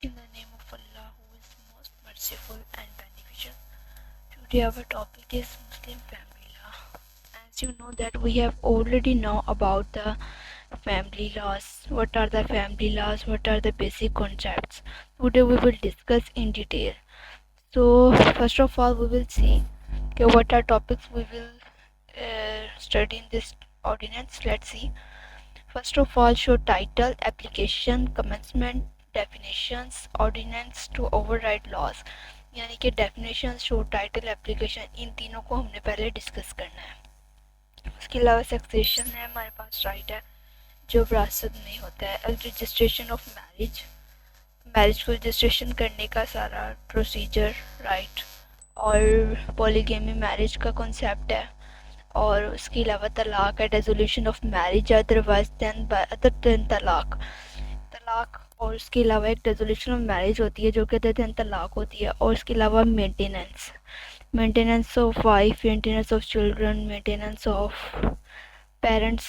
In the name of Allah, who is most merciful and beneficial. Today our topic is Muslim family law. As you know that we have already know about the family laws. What are the family laws? What are the basic concepts? Today we will discuss in detail. So first of all, we will see what are topics we will study in this ordinance. Let's see. First of all, show title, application, commencement, definitions, ordinance to override laws. यानी कि definition, show title, application, इन तीनों को हमने पहले discuss करना है। उसके अलावा सक्सेशन है, हमारे पास राइट है जो विरासत में होता है। रजिस्ट्रेशन ऑफ मैरिज, मैरिज को रजिस्ट्रेशन करने का सारा प्रोसीजर, राइट। और पॉलीगेमी मैरिज का कॉन्सेप्ट है। और उसके अलावा तलाक है, resolution of marriage otherwise than तलाक, तलाक। और उसके अलावा एक रेजोल्यूशन ऑफ मैरिज होती है जो कि अदर देन तलाक होती है। और उसके अलावा maintenance, maintenance of wife, maintenance of children, maintenance of parents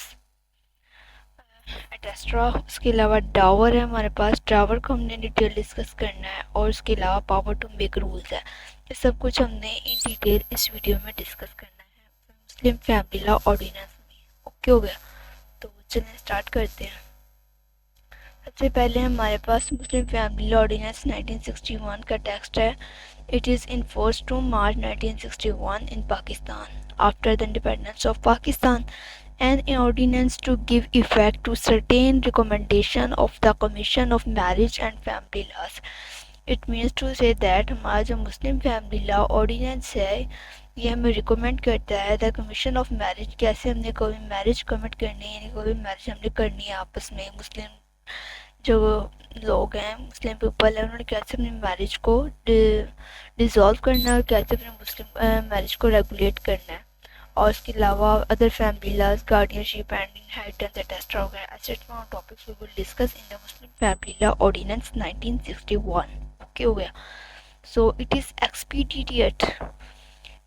etcetera. उसके अलावा डावर है हमारे पास, डावर को हमने डिटेल डिस्कस करना है। और उसके अलावा पावर टू मेक रूल्स है। ये सब कुछ हमने इन डिटेल इस वीडियो में डिस्कस करना है मुस्लिम फैमिली लॉ ऑर्डिनेंस में। ओके हो गया, तो चलिए स्टार्ट करते हैं। सबसे पहले हमारे पास मुस्लिम फैमिली लॉ ऑर्डिनेंस 1961 का टेक्स्ट है। It is in force to March 1961 in Pakistan after the independence of Pakistan and an ordinance to give effect to certain recommendation of the Commission of Marriage and Family Laws. It means to say that हमारा जो मुस्लिम family law ordinance है ये हमें recommend करता है the commission of marriage, कैसे हमने कोई मैरिज कमिट करनी है, यानी कोई मैरिज हमने करनी है आपस में। मुस्लिम जो लोग हैं, मुस्लिम पीपल है, उन्होंने कैसे अपनी मैरिज को डिसॉल्व करना है और कैसे अपने मुस्लिम मैरिज को रेगुलेट करना है। और इसके अलावा other family laws, guardianship and inheritance etcetera वगैरह ऐसे topics we will discuss in the Muslim family law ordinance 1961। Okay हो गया। So it is expedient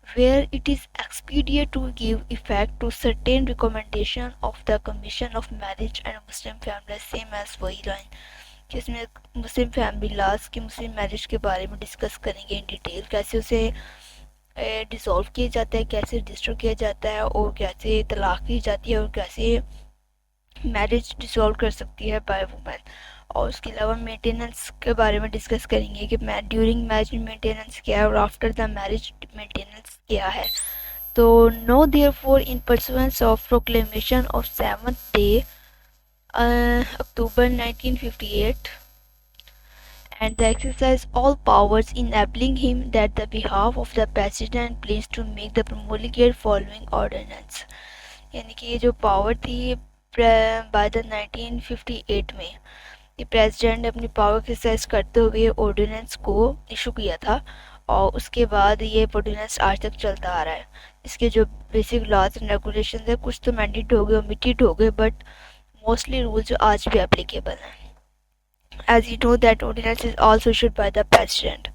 where it is expedient to give effect to certain recommendation of the Commission of Marriage and Muslim Family, same as वही line जिसमें मुस्लिम family laws की मुस्लिम marriage के बारे में discuss करेंगे in detail, कैसे उसे dissolve किया जाता है, कैसे रजिस्टर किया जाता है, और कैसे तलाक की जाती है, और कैसे मैरिज डिसॉल्व कर सकती है बाय वुमेन। और उसके अलावा मेंटेनेंस के बारे में डिस्कस करेंगे कि ड्यूरिंग मैरिज मेंटेनेंस क्या है और आफ्टर द मैरिज मेंटेनेंस क्या है। तो no therefore in pursuance of proclamation of 7th day October 1958 and the exercise all powers enabling him that the behalf of the president pleased to make the promulgate following ordinance। यानी कि ये जो power थी by the 1958 में ये president ने अपनी power exercise करते हुए ऑर्डिनेंस को इशू किया था। और उसके बाद ये ऑर्डिनेंस आज तक चलता आ रहा है। इसके जो बेसिक लॉज एंड रेगुलेशन है कुछ तो मैंडेट हो गए, ओमिटेड हो गए, बट मोस्टली रूल्स आज भी एप्लीकेबल हैं। As you know that ordinance is also issued by the president.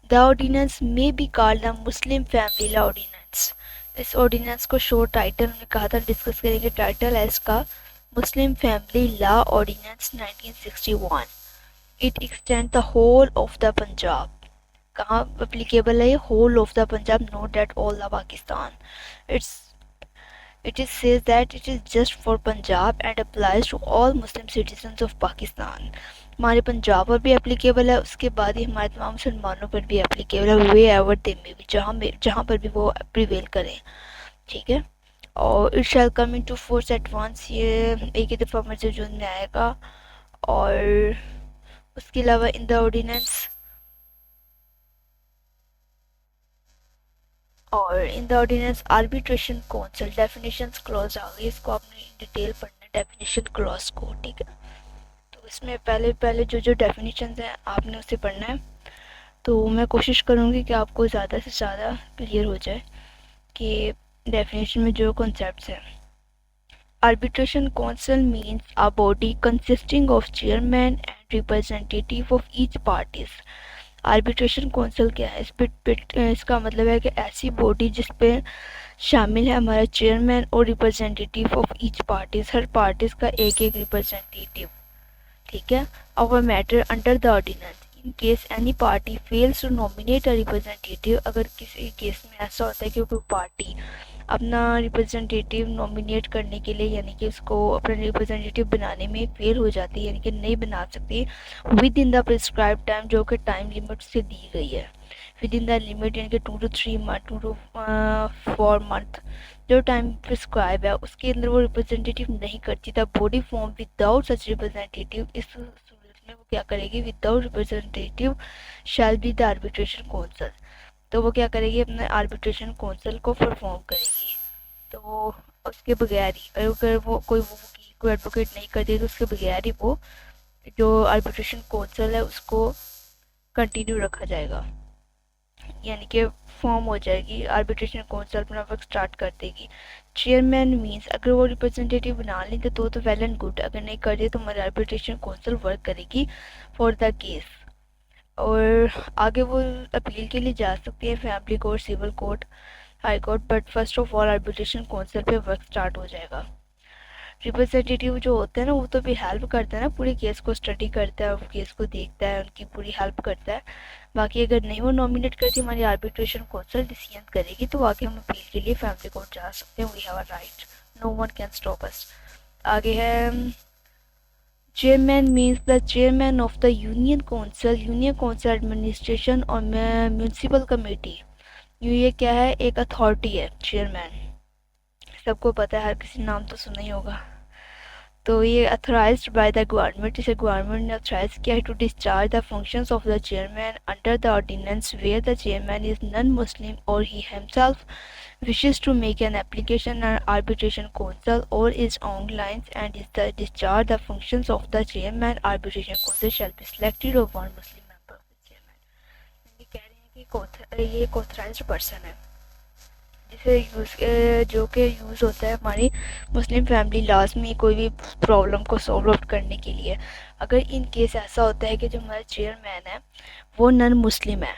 The ordinance may be called the Muslim Family Law Ordinance. इस ऑर्डिनेंस को शो टाइटल में कहा था, डिस्कस करेंगे। टाइटल है इसका Muslim family law ordinance 1961। It extend the whole of the Punjab. कहाँ एप्लीकेबल है ये? Whole of the Punjab, not that all the Pakistan. It is says that it is just for Punjab and applies to all Muslim citizens of Pakistan. हमारे पंजाब पर भी applicable है, उसके बाद ही हमारे तमाम मुसलमानों पर भी एप्लीकेबल है, वे एवर दे में भी, जहाँ पर भी वो प्रिवेल करें। ठीक है। और it shall come into force at once, ये एक ही दफ़ा में जो में आएगा। और उसके अलावा in the ordinance arbitration council definitions clause आ गई, इसको आपने डिटेल पढ़ना है डेफिनेशन क्लॉज को। ठीक है। तो इसमें पहले जो डेफिनेशंस हैं आपने उसे पढ़ना है। तो मैं कोशिश करूँगी कि आपको ज़्यादा से ज़्यादा क्लियर हो जाए कि डेफिनेशन में जो कॉन्सेप्ट्स हैं। Arbitration council means a body consisting of chairman and representative of each parties. Arbitration council क्या है? इसका मतलब है कि ऐसी बॉडी जिस पे शामिल है हमारा चेयरमैन और रिप्रेजेंटेटिव ऑफ ईच पार्टीज, हर पार्टीज का एक एक रिप्रेजेंटेटिव। ठीक है। Of a matter under the ordinance in case any party fails to nominate a representative, अगर किसी केस में ऐसा होता है कि कोई पार्टी अपना रिप्रेजेंटेटिव नॉमिनेट करने के लिए यानी कि उसको अपना रिप्रेजेंटेटिव बनाने में फेल हो जाती है यानी कि नहीं बना सकती with in the prescribe time, जो कि टाइम लिमिट से दी गई है विद इन द लिमिट यानी कि 2 to 3 मंथ 2 to 4 मंथ जो टाइम प्रिस्क्राइब है उसके अंदर वो रिप्रेजेंटेटिव नहीं करती the body form without such representative, इस सूरत में वो क्या करेगी without representative shall be the arbitration council, तो वो क्या करेगी अपने आर्बिट्रेशन काउंसिल को परफॉर्म करेगी। तो उसके बगैर ही अगर वो कोई एडवोकेट नहीं करती तो उसके बगैर ही वो जो आर्बिट्रेशन काउंसिल है उसको कंटिन्यू रखा जाएगा, यानी कि फॉर्म हो जाएगी, आर्बिट्रेशन काउंसिल अपना वर्क स्टार्ट कर देगी। चेयरमैन मीन्स अगर वो रिप्रेजेंटेटिव बना लें तो वेल एंड गुड, अगर नहीं कर दे तो हमारी आर्बिट्रेशन काउंसिल वर्क करेगी फॉर द केस, और आगे वो अपील के लिए जा सकती है family court, civil court, high court, but first of all arbitration council पे वर्क स्टार्ट हो जाएगा। रिप्रेजेंटेटिव जो होता है ना वो तो भी हेल्प करता है ना, पूरे केस को स्टडी करता है और केस को देखता है, उनकी पूरी हेल्प करता है। बाकी अगर नहीं वो नॉमिनेट करती हमारी आर्बिट्रेशन काउंसिल डिसीजन करेगी तो आगे हम अपील के लिए फैमिली कोर्ट जा सकते हैं, we have a right, no one can stop us. आगे है chairman means the chairman of the union council administration और म्यूनसिपल कमेटी, ये क्या है एक अथॉरिटी है चेयरमैन, सबको पता है, हर किसी नाम तो सुना ही होगा। तो ये अथोराइज्ड बाय द गवर्नमेंट, इसे गवर्नमेंट ने अथोराइज किया है to discharge the functions of the chairman under the ordinance where the chairman is non Muslim or he himself wishes to make an application and arbitration council or its own lines and is the discharge the functions of the chairman, arbitration council shall be selected of one muslim member of the chairman। ये कह रहे हैं कि ये एक authorised person है जिसे जो कि यूज़ होता है हमारी मुस्लिम फैमिली लॉज में कोई भी प्रॉब्लम को सॉल्व आउट करने के लिए। अगर इन केस ऐसा होता है कि जो हमारा चेयरमैन है वो नॉन मुस्लिम है,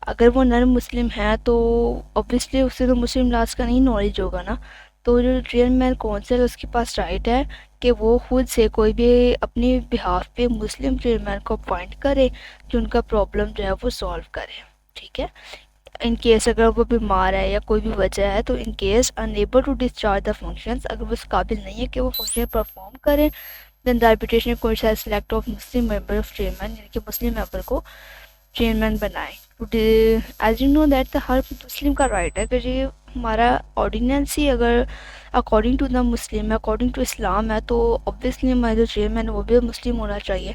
अगर वो नॉन मुस्लिम है तो ऑब्वियसली उससे तो मुस्लिम लॉज का नहीं नॉलेज होगा ना, तो जो चेयरमैन काउंसिल उसके पास राइट है कि वो खुद से कोई भी अपने बिहाफ पे मुस्लिम चेयरमैन को अपॉइंट करे जो उनका प्रॉब्लम जो है वो सॉल्व करे, ठीक है। इन केस अगर वो बीमार है या कोई भी वजह है तो in case unable to discharge the functions, अगर वो इस काबिल नहीं है कि वो फंक्शन परफॉर्म करें, then the arbitration court shall select of Muslim member of chairman, यानी कि मुस्लिम मेंबर को चेयरमैन बनाए। एज यू नो दैट हर मुस्लिम का राइट है, अगर ये हमारा ऑर्डिनेंस ही अगर अकॉर्डिंग टू द मुस्लिम है, अकॉर्डिंग टू इस्लाम है, तो ऑब्वियसली हमारा जो चेयरमैन है वो भी मुस्लिम होना चाहिए।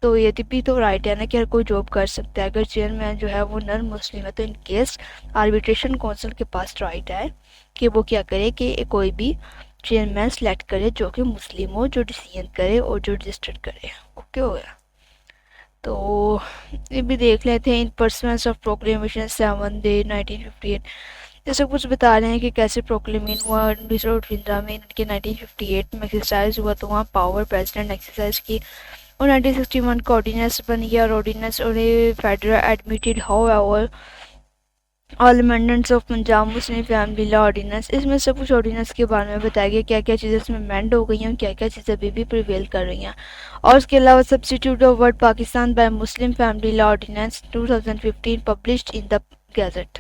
तो ये भी तो राइट है ना कि हर कोई जॉब कर सकता है, अगर चेयरमैन जो है वो नॉन मुस्लिम है तो इन केस आर्बिट्रेशन काउंसिल के पास राइट है कि वो क्या करे कि कोई भी चेयरमैन सेलेक्ट करे जो कि मुस्लिम हो, जो डिसीजन करे और जो रजिस्टर्ड करे। ओके हो गया। तो ये भी देख लेते हैं इन परसमेंस ऑफ प्रोक्लेमेशन 7 1958, जैसे कुछ बता रहे हैं कि कैसे प्रोक्लेमेन हुआ वडोदरा में इनके 1958 में एक्सरसाइज हुआ, तो वहाँ पावर प्रेसिडेंट एक्सरसाइज की और 1961 का ऑर्डिनेंस बन गया और ऑर्डिनेंस और federal admitted however all amendments of Punjab Muslim family law ordinance, इसमें सब कुछ ऑर्डिनेंस के बारे में बताया गया क्या क्या चीज़ें इसमें अमेंड हो गई हैं, क्या क्या चीज़ें अभी भी प्रिवेल कर रही हैं। और उसके अलावा substitute of word Pakistan by Muslim family law ordinance 2015 published in the gazette.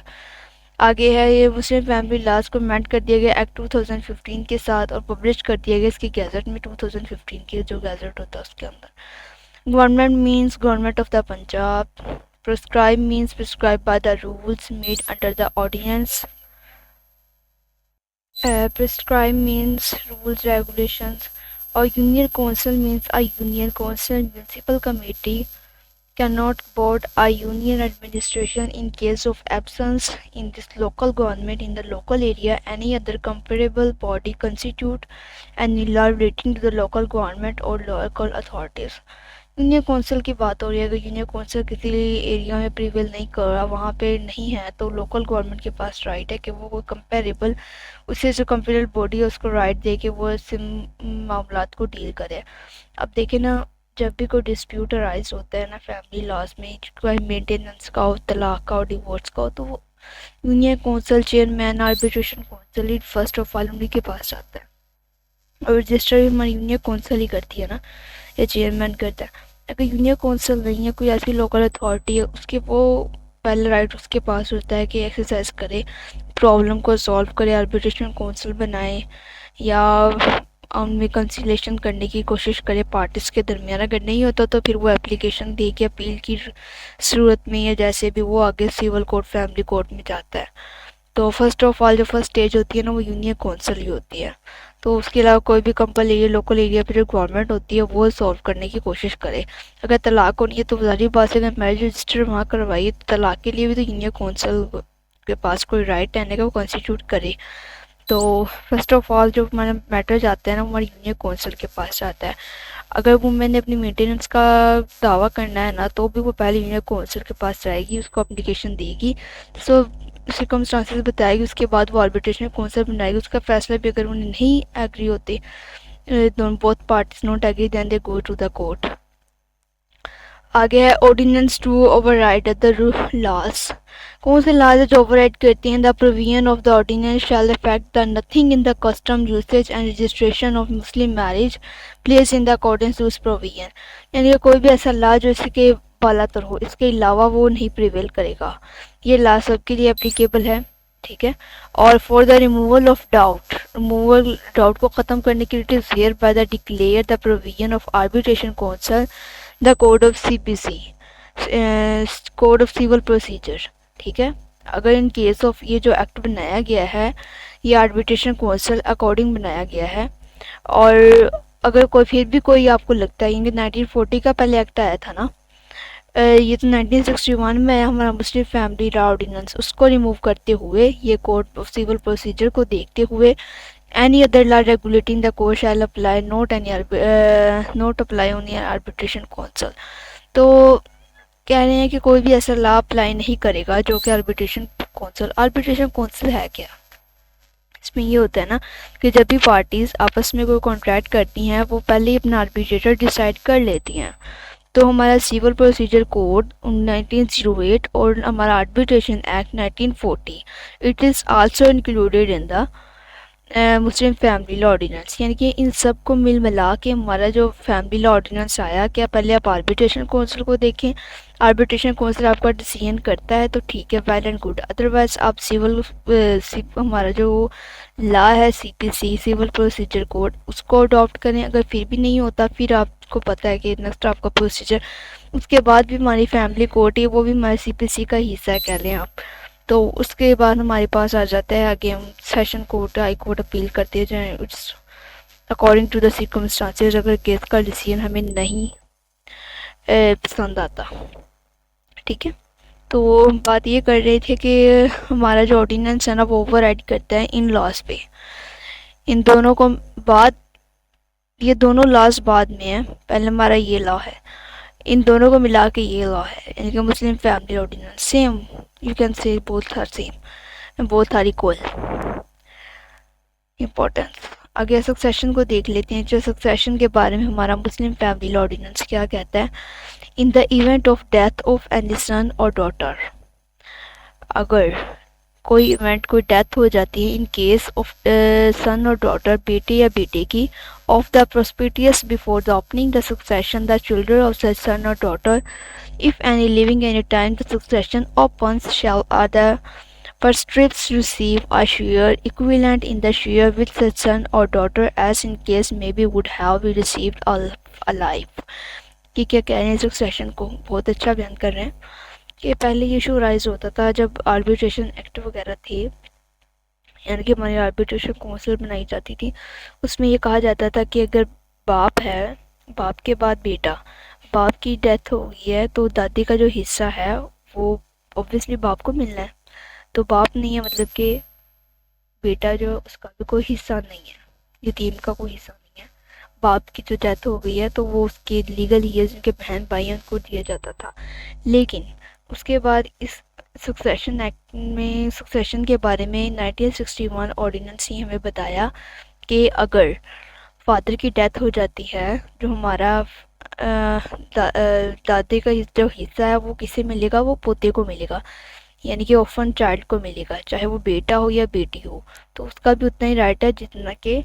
आगे है ये मुस्लिम फैमिली लॉज को अमेंड कर दिया गया एक्ट 2015 के साथ और पब्लिश कर दिया गया इसकी गैजेट में, 2015 की जो गैजेट होता है उसके अंदर। Government means government of the Punjab, prescribe means prescribed by the rules made under the ordinance, prescribe means rules regulations, or union council means a union council municipal committee cannot board a union administration in case of absence in this local government in the local area any other comparable body constitute any law relating to the local government or local authorities। Union council की बात हो रही है, अगर union council किसी area में prevail नहीं कर रहा, वहाँ पे नहीं है, तो लोकल गवर्नमेंट के पास राइट है कि वो कोई कंपेरेबल उससे जो कंपेरेबल बॉडी है उसको राइट दे के वो इससे मामलात को डील करे। अब देखें ना, जब भी कोई डिस्प्यूट अराइज होता है ना फैमिली लॉज में, कोई मेंटेनेंस का हो, तलाक का हो, डिवोर्स का हो, तो वो union council chairman arbitration council first of all उन्हीं के पास जाता है और रजिस्टर भी हमारी यूनियन काउंसिल ही करती है ना, या चेयरमैन करता है। अगर यूनियन काउंसिल नहीं है, कोई ऐसी लोकल अथॉरिटी है, उसके वो पहले राइट उसके पास होता है कि एक्सरसाइज करे, प्रॉब्लम को सॉल्व करे, आर्बिट्रेशन काउंसिल बनाए या उनमें कंसिलेशन करने की कोशिश करे पार्टीज के दरमियान। अगर नहीं होता तो फिर वो एप्लीकेशन दे के अपील की सूरत में या जैसे भी वो आगे सिविल कोर्ट, फैमिली कोर्ट में जाता है। तो फर्स्ट ऑफ ऑल जो फर्स्ट स्टेज होती है ना, वो यूनियन काउंसिल ही होती है। तो उसके अलावा कोई भी कंपल एरिया, लोकल एरिया पर जो गवर्नमेंट होती है वो सॉल्व करने की कोशिश करे। अगर तलाक होनी है तो सारी बात है, अगर मैरिज रजिस्टर वहाँ करवाइए तो तलाक के लिए भी तो यूनियन काउंसिल के पास कोई राइट है कि वो कॉन्स्टिट्यूट करे। तो फर्स्ट ऑफ ऑल जो हमारा मैटर जाता है ना, वो हमारे यूनियन काउंसिल के पास जाता है। अगर वुमेन ने अपनी मेंटेनेंस का दावा करना है ना, तो भी वो पहले यूनियन काउंसिल के पास जाएगी, उसको एप्लीकेशन देगी, सो सर्कमस्टांसेस बताएगी, उसके बाद वो आर्बिट्रेशन काउंसिल बनाएगी। उसका फैसला भी अगर उन्हें नहीं एग्री होते, दोनों both parties not agree, then they go to the court. आगे है ordinance to override the laws. कौन से लॉज जो ओवरराइड करती हैं? The provision of the ordinance shall affect the nothing in the custom, usage and registration of Muslim marriage place in the according to this provision. यानी कि कोई भी ऐसा लॉ जो इसके बालातर हो, इसके अलावा वो नहीं प्रिवेल करेगा। ये लॉ सबके लिए एप्लीकेबल है, ठीक है। और for the removal of doubt, removal doubt को ख़त्म करने के लिए it is hereby the declare the provision of arbitration council the code of CPC, code of civil procedure, ठीक है। अगर इन केस ऑफ ये जो एक्ट बनाया गया है, ये आर्बिट्रेशन काउंसिल अकॉर्डिंग बनाया गया है। और अगर कोई फिर भी कोई आपको लगता है, क्योंकि 1940 का पहले एक्ट आया था ना, ये तो 1961 में आया हमारा मुस्लिम फैमिली लॉ ऑर्डिनेंस, उसको रिमूव करते हुए ये कोड ऑफ सिविल प्रोसीजर को देखते हुए any other law regulating the court shall apply, not apply only arbitration council। तो कह रहे हैं कि कोई भी ऐसा लॉ अप्लाई नहीं करेगा जो कि आर्बिट्रेशन काउंसिल है क्या? इसमें ये होता है ना कि जब भी पार्टीज आपस में कोई कॉन्ट्रैक्ट करती हैं, वो पहले ही अपना आर्बिट्रेटर डिसाइड कर लेती हैं। तो हमारा सिविल प्रोसीजर कोड 1908 और हमारा arbitration act 1940, it is also included in the Muslim family law ordinance. यानी कि इन सब को मिल मिला के हमारा जो फैमिली लॉ ऑर्डिनेंस आया, क्या पहले आप आर्बिट्रेशन काउंसिल को देखें, आर्बिट्रेशन काउंसिल आपका डिसीजन करता है तो ठीक है, वेल एंड गुड। अदरवाइज आप हमारा जो लॉ है CPC, सिविल प्रोसीजर कोड, उसको अडॉप्ट करें। अगर फिर भी नहीं होता, फिर आपको पता है कि नेक्स्ट आपका प्रोसीजर, उसके बाद भी हमारी फैमिली कोर्ट है, वो भी हमारे CPC का हिस्सा है, कह लें आप। तो उसके बाद हमारे पास आ जाता है आगे हम session court, high court appeal करते जाएँ अकॉर्डिंग टू द सर्कमस्टांसेस, अगर केस का डिसीजन हमें नहीं पसंद आता, ठीक है। तो बात ये कर रहे थे कि हमारा जो ऑर्डिनेंस है ना, वो ओवरराइड करता है इन लॉज पे। इन दोनों को बाद, ये दोनों लॉज बाद में है, पहले हमारा ये लॉ है, इन दोनों को मिला के ये लॉ है, यानी कि Muslim family ordinance. Same, you can say both are same, both are equal importance. आगे सक्सेशन को देख लेते हैं। जो सक्सेशन के बारे में हमारा मुस्लिम फैमिली लॉ ऑर्डिनेंस क्या कहता है? In the event of death of any son or daughter, अगर कोई इवेंट, कोई डेथ हो जाती है, इन case of sun or daughter, बेटे या बेटे की, of the propositus before the opening the succession the children of such son or daughter, if any living any time the succession opens, shall other prostrate receive a share equivalent in the share with such son or daughter as in case maybe would have been received alive। कि क्या कह रहे हैं? Succession को बहुत अच्छा बयान कर रहे हैं कि पहले ये इशू राइज होता था जब आर्बिट्रेशन एक्ट वगैरह थे, यानी कि हमारी आर्बिट्रेशन काउंसिल बनाई जाती थी। उसमें ये कहा जाता था कि अगर बाप है, बाप के बाद बेटा, बाप की डेथ हो गई है तो दादी का जो हिस्सा है वो ऑब्वियसली बाप को मिलना है। तो बाप नहीं है मतलब कि बेटा जो, उसका भी कोई हिस्सा नहीं है, यतीम का कोई हिस्सा नहीं है। बाप की जो डेथ हो गई है तो वो उसके लीगल ही है, जिनके बहन भाई हैं उनको दिया जाता था। लेकिन उसके बाद इस सक्सेशन एक्ट में, सक्सेशन के बारे में 1961 ऑर्डिनेंस ही हमें बताया कि अगर फादर की डेथ हो जाती है, जो हमारा दादी का जो हिस्सा है वो किसे मिलेगा? वो पोते को मिलेगा, यानी कि ऑर्फन चाइल्ड को मिलेगा, चाहे वो बेटा हो या बेटी हो। तो उसका भी उतना ही राइट है जितना कि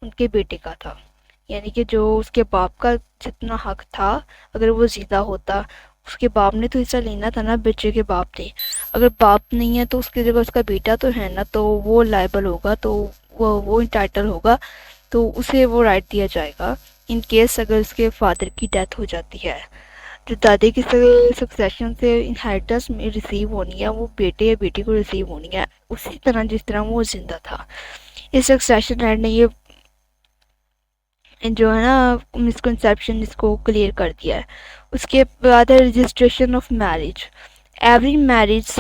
उनके बेटे का था। यानी कि जो उसके बाप का जितना हक था, अगर वो ज़िंदा होता, उसके बाप ने तो हिस्सा लेना था ना, बच्चे के बाप ने। अगर बाप नहीं है तो उसकी जगह उसका बेटा तो है ना, तो वो लायबल होगा, तो वो इंटाइटल होगा, तो उसे वो राइट दिया जाएगा इन केस अगर उसके फादर की डेथ हो जाती है। जो दादे की सक्सेशन से इनहेरिटेंस में रिसीव होनी है, वो बेटे या बेटी को रिसीव होनी है उसी तरह जिस तरह वो जिंदा था। इस सक्सेशन राइट ने ये जो है ना मिसकंसेप्शन इसको क्लियर कर दिया है। उसके बाद है registration of marriage. Every marriage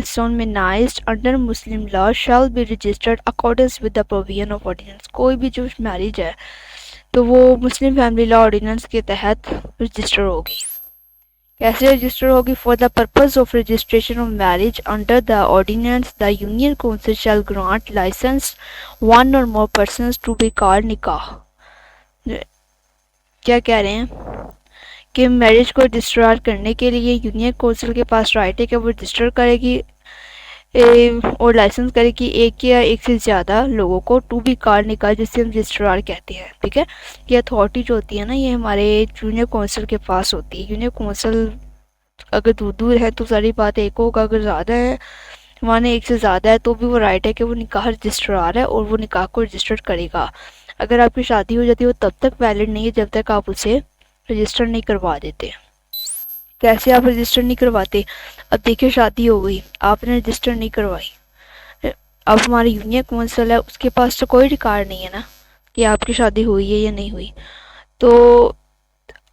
solemnized under Muslim law shall be registered according with the provision of ordinance. कोई भी जो मैरिज है तो वो मुस्लिम फैमिली लॉ ऑर्डिनेंस के तहत रजिस्टर होगी। कैसे रजिस्टर होगी? For the purpose of registration of marriage under the ordinance the union council shall grant licence one or more person to be called nikah. क्या कह रहे हैं कि मैरिज को रजिस्टर करने के लिए यूनियन काउंसिल के पास राइट है कि वो रजिस्टर करेगी और लाइसेंस करेगी एक या एक से ज़्यादा लोगों को टू बी कॉल्ड निकाह, जिससे हम रजिस्ट्रार कहते हैं। ठीक है, ये अथॉरिटी जो होती है ना, ये हमारे यूनियन काउंसिल के पास होती है। यूनियन काउंसिल अगर दूर दूर है तो सारी बात एक होगा, अगर ज़्यादा है माने एक से ज़्यादा है तो भी वो राइट है कि वो निकाह रजिस्ट्रार है और वो निकाह को रजिस्टर करेगा। अगर आपकी शादी हो जाती है वो तब तक वैलिड नहीं है जब तक आप उसे रजिस्टर नहीं करवा देते। कैसे आप रजिस्टर नहीं करवाते? अब देखिए शादी हो गई, आपने रजिस्टर नहीं करवाई, अब हमारी यूनियन काउंसिल है उसके पास तो कोई रिकॉर्ड नहीं है ना कि आपकी शादी हुई है या नहीं हुई, तो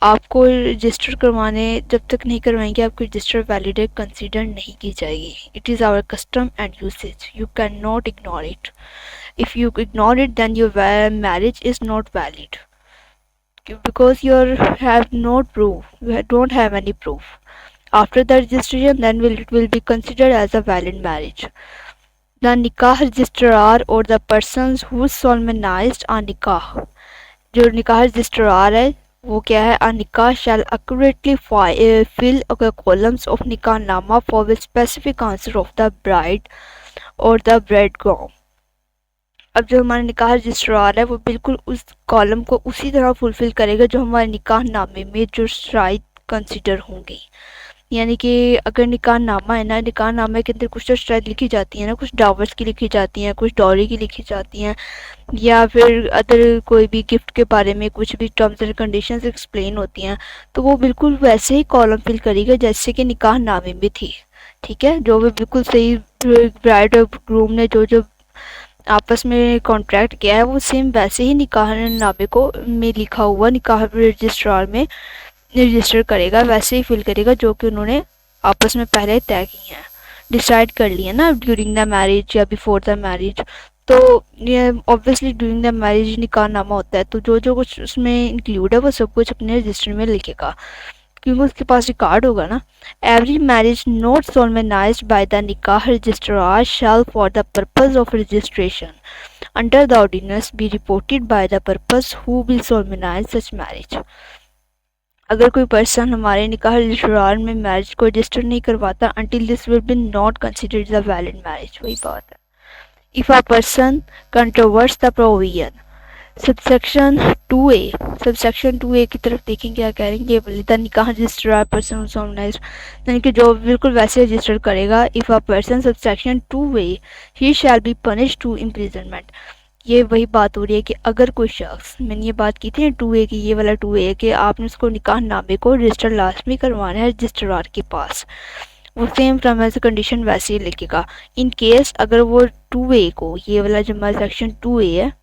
आपको रजिस्टर करवाने जब तक नहीं करवाएंगे आपकी रजिस्टर वैलिड कंसिडर नहीं की जाएगी। It is our custom and usage, you can not ignore it. If you ignore it then your marriage is not valid because you have not proof, you don't have any proof. After the registration then it will be considered as a valid marriage. The nikah registrar or the persons who solemnized a nikah, जो निकाह registrar है वो क्या है? a nikah shall accurately fill the columns of nikah nama for the specific answer of the bride or the bridegroom. अब जो हमारा निकाह रजिस्ट्रार है वो बिल्कुल उस कॉलम को उसी तरह फुलफिल करेगा जो हमारे निकाह नामे में जो शराइत कंसिडर होंगी। यानी कि अगर निकाह नामा है ना, निकाह नामे के अंदर कुछ तो शराइत लिखी जाती है ना, कुछ डावर्स की लिखी जाती हैं, कुछ डॉरी की लिखी जाती हैं, या फिर अदर कोई भी गिफ्ट के बारे में कुछ भी टर्म्स एंड कंडीशंस एक्सप्लेन होती हैं, तो वो बिल्कुल वैसे ही कॉलम फिल करेगा जैसे कि निकाह नामे में थी। ठीक है, जो भी बिल्कुल सही ब्राइड और ग्रूम ने जो जो आपस में कॉन्ट्रैक्ट किया है वो सेम वैसे ही निकाह नामे को में लिखा हुआ निकाह रजिस्ट्रार में रजिस्टर करेगा, वैसे ही फिल करेगा जो कि उन्होंने आपस में पहले तय किए हैं, डिसाइड कर लिया ना ड्यूरिंग द मैरिज या बिफोर द मैरिज। तो ये ऑब्वियसली ड्यूरिंग द मैरिज निकाह नामा होता है, तो जो जो कुछ उसमें इंक्लूड है वो सब कुछ अपने रजिस्टर में लिखेगा क्योंकि उसके पास रिकॉर्ड होगा ना। Every marriage not solemnized by the nikah registrar shall for the purpose of registration under the ordinance be reported by the purpose who will solemnize such marriage. अगर कोई पर्सन हमारे निकाह रजिस्ट्रार में मैरिज को रजिस्टर नहीं करवाता until this will be not considered the valid marriage. वही बात है। If a person contravenes the provision subsection 2A, subsection 2A की तरफ देखें क्या कह रहे हैं। ये बोले द निकाह रजिस्ट्रार पर्सन सोलमेनाइज्ड, यानी कि जो बिल्कुल वैसे रजिस्टर करेगा। If a person subsection 2A he shall be punish to imprisonment. ये वही बात हो रही है कि अगर कोई शख्स, मैंने ये बात की थी ना 2A की, ये वाला 2A कि आपने उसको निकाह नामे को रजिस्टर लाजमी करवाना है रजिस्ट्रार के पास, वो सेम टर्म एज कंडीशन वैसे ही लिखेगा। इन केस अगर वो 2A को, ये वाला जो हमारा सेक्शन 2A है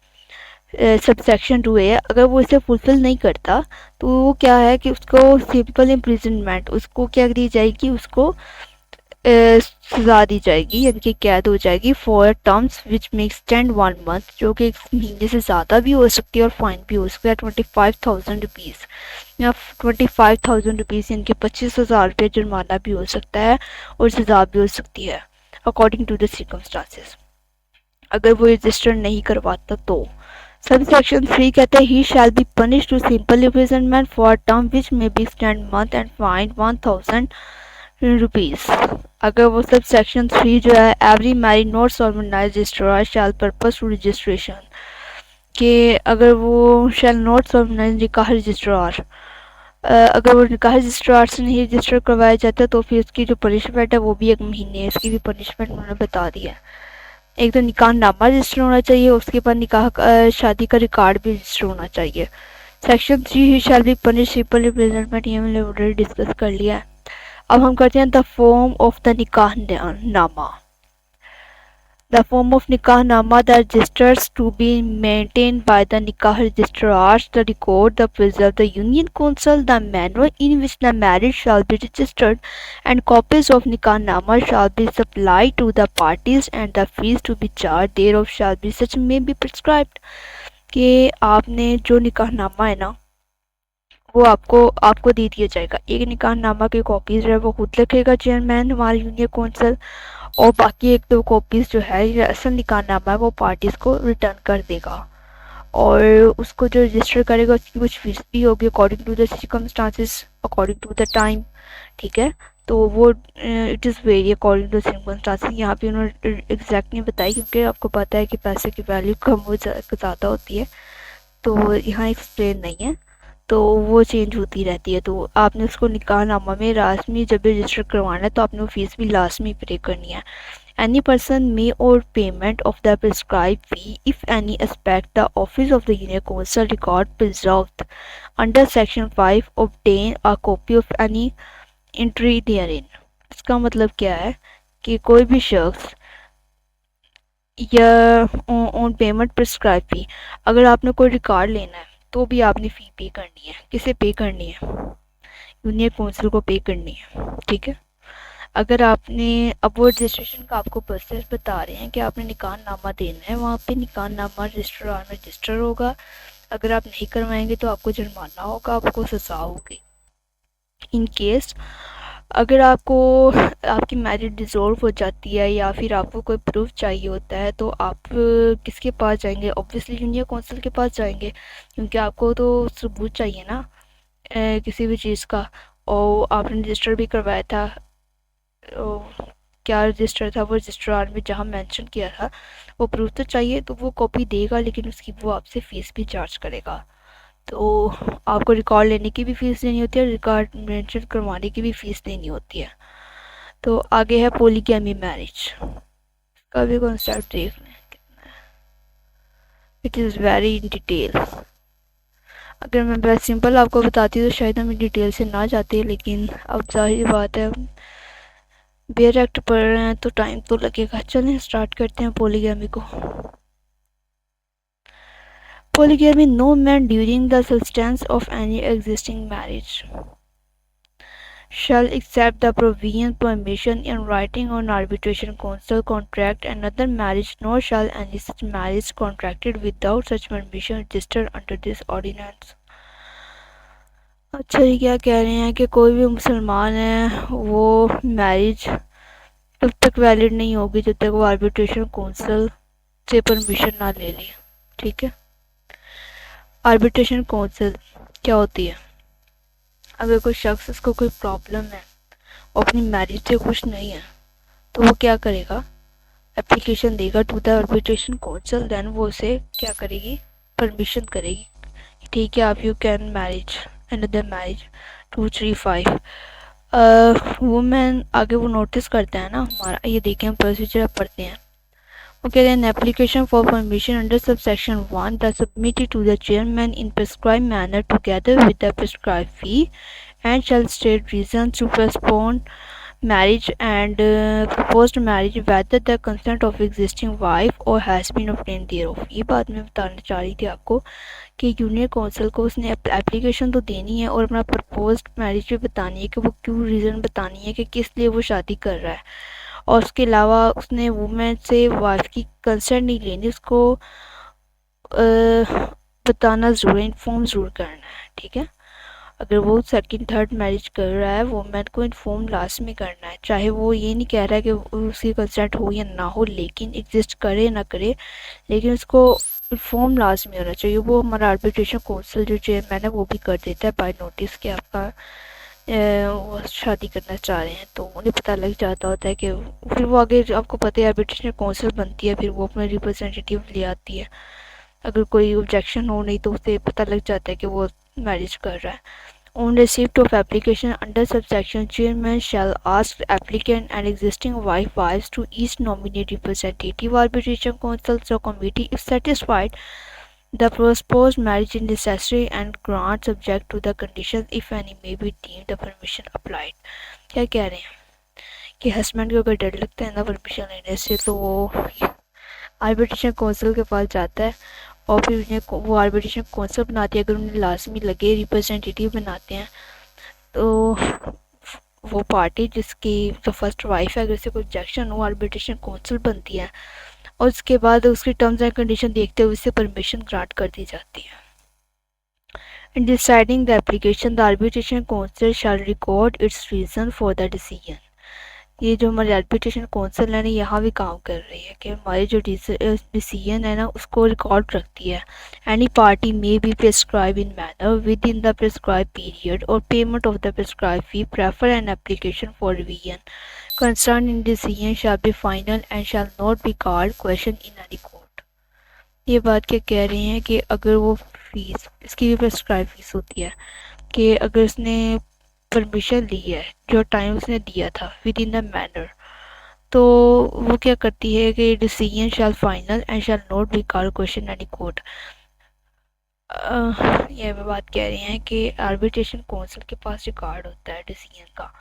सबसेक्शन 2A है, अगर वो इसे फुलफिल नहीं करता तो वो क्या है कि उसको सिंपल इम्प्रिजनमेंट, उसको क्या दी जाएगी, उसको सजा दी जाएगी, यानी कि कैद हो जाएगी for terms which may extend 1 month, जो कि 1 महीने से ज़्यादा भी हो सकती है और फाइन भी हो सकता है 25,000 रुपीज़ या 25,000 रुपीज़, यानी कि 25,000 रुपये जुर्माना भी हो सकता है और सजा भी हो सकती है अकॉर्डिंग टू द सर्कमस्टांसेस अगर वो रजिस्टर नहीं करवाता तो। सबसेक्शन 3 कहते हैं he shall be punish to simple imprisonment for term which may be extend month and fine 1,000 rupees. अगर वो सबसेक्शन 3 जो है every married not solemnized registrar shall purpose to registration, कि अगर वो शैल नॉट सर्व निकाह रजिस्ट्रार, अगर वो निकाह रजिस्ट्रार से नहीं रजिस्टर करवाया जाता तो फिर उसकी जो पनिशमेंट है वो भी 1 महीने है। इसकी भी पनिशमेंट उन्होंने बता दिया है। एक तो निकाह नामा रजिस्टर होना चाहिए, उसके बाद निकाह शादी का रिकॉर्ड भी रजिस्टर होना चाहिए। Section 3 he shall be punish people representment, ये हमने ऑलरेडी डिस्कस कर लिया है। अब हम करते हैं द फॉर्म ऑफ द निकाह नामा। The form of Nikah-nama, the registers to be maintained by the Nikah registrars, the record, the preserve, the Union Council, the manner in which the marriage shall be registered, and copies of Nikah-nama shall be supplied to the parties, and the fees to be charged thereof shall be such may be prescribed। कि आपने जो निकाहनामा है ना वो आपको दे दिया जाएगा। एक निकाहनामा की कॉपीज है वो खुद रखेगा चेयरमैन हमारी यूनियन काउंसिल, और बाकी एक दो कॉपीज जो है ये असल निकाहनामा है वो पार्टीज को रिटर्न कर देगा, और उसको जो रजिस्टर करेगा उसकी कुछ फीस भी होगी according to the circumstances, according to the time. ठीक है, तो वो it is very according to circumstances. यहाँ पे उन्होंने एग्जैक्ट नहीं बताई क्योंकि आपको पता है कि पैसे की वैल्यू कम हो ज़्यादा होती है, तो यहाँ एक्सप्लेन नहीं है, तो वो चेंज होती रहती है। तो आपने उसको निकाहनामा में लाजमी जब भी रजिस्टर करवाना है तो आपने वो फीस भी लाजमी पे करनी है। एनी पर्सन मे और payment of the prescribe fee if any aspect the office of the union council record preserved under section 5 obtain a copy of any entry therein. इसका मतलब क्या है कि कोई भी शख्स या ऑन पेमेंट प्रिस्क्राइब फी, अगर आपने कोई रिकॉर्ड लेना है तो भी आपने फ़ी पे करनी है। किसे पे करनी है? यूनियन काउंसिल को पे करनी है। ठीक है, अगर आपने अब वो रजिस्ट्रेशन का आपको प्रोसेस बता रहे हैं कि आपने निकाहनामा देना है, वहाँ पे निकाहनामा रजिस्ट्रार में रजिस्टर होगा। अगर आप नहीं करवाएंगे तो आपको जुर्माना होगा, आपको सज़ा होगी। इन केस अगर आपको आपकी मैरिज डिसॉल्व हो जाती है या फिर आपको कोई प्रूफ चाहिए होता है तो आप किसके पास जाएंगे? ऑब्वियसली यूनियन काउंसिल के पास जाएंगे, क्योंकि आपको तो सबूत चाहिए ना किसी भी चीज़ का। और आपने रजिस्टर भी करवाया था, क्या रजिस्टर था वो रजिस्ट्रार में जहाँ मेंशन किया था, वो प्रूफ तो चाहिए, तो वो कॉपी देगा लेकिन उसकी वो आपसे फ़ीस भी चार्ज करेगा। तो आपको रिकॉर्ड लेने की भी फ़ीस देनी होती है, रिकॉर्ड मेंशन करवाने की भी फ़ीस देनी होती है। तो आगे है पॉलीगैमी मैरिज, का भी कॉन्सेप्ट देख लें कितना है। It is very in detail. अगर मैं बस सिंपल आपको बताती तो शायद हम डिटेल से ना जाते, लेकिन अब जाहिर बात है बेयर एक्ट पढ़ रहे हैं तो टाइम तो लगेगा। चलें स्टार्ट करते हैं पॉलीगैमी को। Polygamy, no man during the substance of any existing marriage shall accept the provision, permission in writing or arbitration council contract another marriage, nor shall any such marriage contracted without such permission registered under this ordinance। अच्छा, ये क्या कह रहे हैं कि कोई भी मुसलमान है वो मैरिज तब तक वैलिड नहीं होगी जब तक वो आर्बिट्रेशन काउंसिल से परमिशन ना ले ले। ठीक है, आर्बिट्रेशन काउंसिल क्या होती है? अगर कोई शख्स उसको कोई प्रॉब्लम है और अपनी मैरिज से खुश नहीं है तो वो क्या करेगा? एप्लीकेशन देगा to the arbitration council, then वो उसे क्या करेगी? परमिशन करेगी। ठीक है, आप you can marriage another marriage 235। Women आगे वो नोटिस करता है ना हमारा, ये देखें प्रोसीजर आप पढ़ते हैं। Okay, then application for permission under subsection 1 the submitted to the chairman in prescribed manner together with the prescribed fee and shall state reasons to postpone marriage and proposed marriage whether the consent of existing wife or has been obtained thereof। ये बात मैं बताना चाह रही थी आपको कि union council को उसने एप्लीकेशन तो देनी है और अपना प्रपोज्ड मैरिज भी बतानी है कि वो क्यों रीज़न बतानी है कि किस लिए वो शादी कर रहा है, और उसके अलावा उसने वुमेन से वाइफ की कंसेंट नहीं लेनी, उसको बताना ज़रूर, इन्फॉर्म ज़रूर करना है। ठीक है, अगर वो सेकंड थर्ड मैरिज कर रहा है वुमेन को इन्फॉर्म लाजमी करना है, चाहे वो ये नहीं कह रहा है कि उसकी कंसेंट हो या ना हो, लेकिन एग्जिस्ट करे ना करे, लेकिन उसको इन्फॉर्म लाजमी होना चाहिए। वो हमारा आर्बिट्रेशन काउंसिल जो चेयरमैन है वो भी कर देता है बाय नोटिस कि आपका वो शादी करना चाह रहे हैं, तो उन्हें पता लग जाता होता है कि फिर वो आगे आपको पता है आर्बिट्रेशन काउंसिल बनती है, फिर वो अपना रिप्रेजेंटेटिव ले आती है। अगर कोई ऑब्जेक्शन हो नहीं तो उसे पता लग जाता है कि वो मैरिज कर रहा है। On receipt of application under subsection, chairman shall ask applicant and existing wives to each nominate representative arbitration council or committee if satisfied the proposed marriage is necessary and grant subject to the conditions if any may be deemed the permission applied। क्या कह रहे हैं कि husband को अगर डर लगता है ना परमिशन लेने से तो वो आर्बिट्रेशन काउंसिल के पास जाता है और फिर उन्हें वो आर्बिट्रेशन काउंसिल बनाती है। अगर उन्हें लाजमी लगे रिप्रेजेंटेटिव बनाते हैं तो वो पार्टी जिसकी जो फर्स्ट वाइफ है अगर उसे कोई ऑब्जेक्शन हो आर्बिट्रेशन काउंसिल बनती है और उसके बाद उसकी टर्म्स एंड कंडीशन देखते हुए उसे परमिशन ग्रांट कर दी जाती है। In deciding the application, the arbitration council shall record its reason for the decision। ये जो हमारी आर्बिट्रेशन काउंसिल है ना यहाँ भी काम कर रही है कि हमारी जो डिसीजन है ना उसको रिकॉर्ड रखती है। Any party may be prescribe in manner within the prescribe period or payment of the prescribe fee prefer an application for revision concern in decision shall be final and shall not be called question in any court. ये बात क्या कह रहे हैं कि अगर वो fees इसकी भी प्रिस्क्राइब फीस होती है कि अगर उसने परमिशन ली है जो टाइम उसने दिया था विद इन द मैनर तो वो क्या करती है कि decision shell final and shall not be called question any court. ये बात कह रही हैं कि आर्बिट्रेशन काउंसिल के पास रिकॉर्ड होता है डिसीजन का।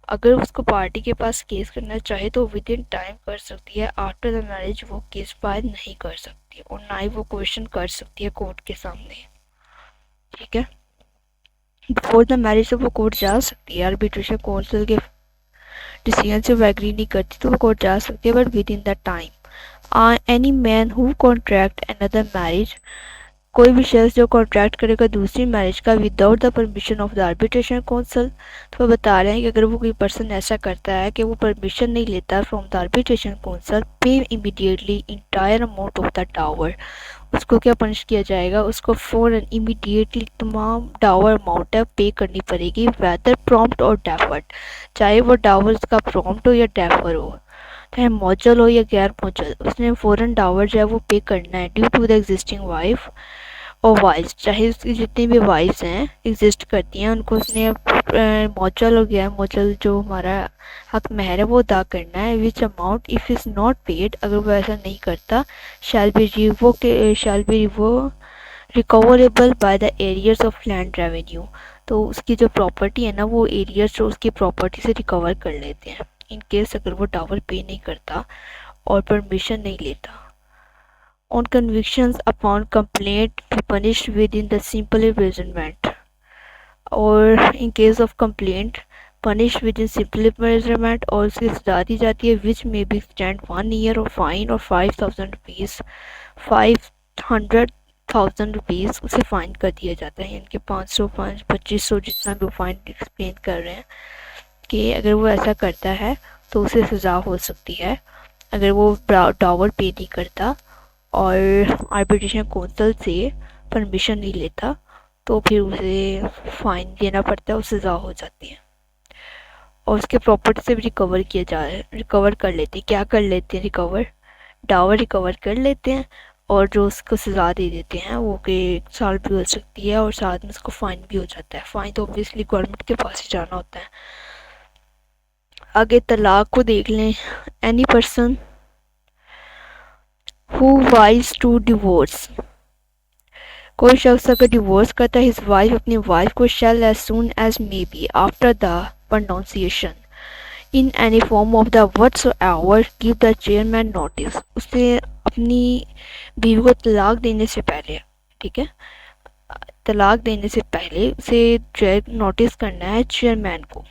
अगर उसको पार्टी के पास केस करना चाहे तो विद इन टाइम कर सकती है। आफ्टर द मैरिज वो केस फाइल नहीं कर सकती और ना ही वो क्वेश्चन कर सकती है कोर्ट के सामने। ठीक है, बिफोर द मैरिज तो वो कोर्ट जा सकती है। आर्बिट्रेशन काउंसिल के डिसीजन से वो एग्री नहीं करती तो वो कोर्ट जा सकती है but with in the time. Any man who contract another marriage, कोई भी शख्स जो कॉन्ट्रैक्ट करेगा दूसरी मैरिज का without the permission of the arbitration council, तो वो बता रहे हैं कि अगर वो कोई पर्सन ऐसा करता है कि वो परमिशन नहीं लेता from the arbitration council, pay immediately entire amount of the dower, उसको क्या पनिश किया जाएगा, उसको फौरन इमीडिएटली तमाम डावर अमाउंट है पे करनी पड़ेगी वेदर प्रॉम्प्ट और डेफर्ड, चाहे वो डावर उसका प्रॉम्प्ट हो या डेफर हो, चाहे मौजल हो या गैर मौजल, उसने फ़ौरन डावर जो है वो पे करना है due to the existing wife और वाइफ्स, चाहे उसकी जितनी भी वाइफ्स हैं एग्जिस्ट करती हैं उनको उसने मौजल और गैर मौजल जो हमारा हक महर है वो अदा करना है। विच amount if is not paid, अगर वो ऐसा नहीं करता, shall be recoverable by the arrears of land revenue, तो उसकी जो प्रॉपर्टी है ना वो एरियर्स जो उसकी प्रॉपर्टी से रिकवर कर लेते हैं इन केस अगर वो डावर पे नहीं करता और परमिशन नहीं लेता। On convictions upon complaint be punished within the simple imprisonment, or in case of complaint punish within simple imprisonment और उसकी सजा दी जाती है which may be stand 1 year or fine or 5,000 rupees 500,000 rupees उसे fine कर दिया जाता है। इनके 500 2500 जितना भी फाइन एक्सप्लेन कर रहे हैं कि अगर वो ऐसा करता है तो उसे सज़ा हो सकती है अगर वो डावर पे नहीं करता और आर्बिट्रेशन काउंसिल से परमिशन नहीं लेता तो फिर उसे फ़ाइन देना पड़ता है और सज़ा हो जाती है और उसके प्रॉपर्टी से भी रिकवर कर लेते हैं। क्या कर लेते हैं रिकवर, डावर रिकवर कर लेते हैं और जो उसको सज़ा दे देते हैं वो कि 1 साल भी हो सकती है और साथ में उसको फ़ाइन भी हो जाता है। फ़ाइन तो ऑब्वियसली गवर्नमेंट के पास ही जाना होता है। आगे तलाक को देख लें। Any person who wise to divorce, कोई शख्स अगर डिवोर्स करता है हिज वाइफ अपनी वाइफ को shall as soon as may be after the pronunciation in any form of the whatsoever give the chairman notice, उसने अपनी बीवी को तलाक देने से पहले, ठीक है, तलाक देने से पहले उसे जो है नोटिस करना है चेयरमैन को।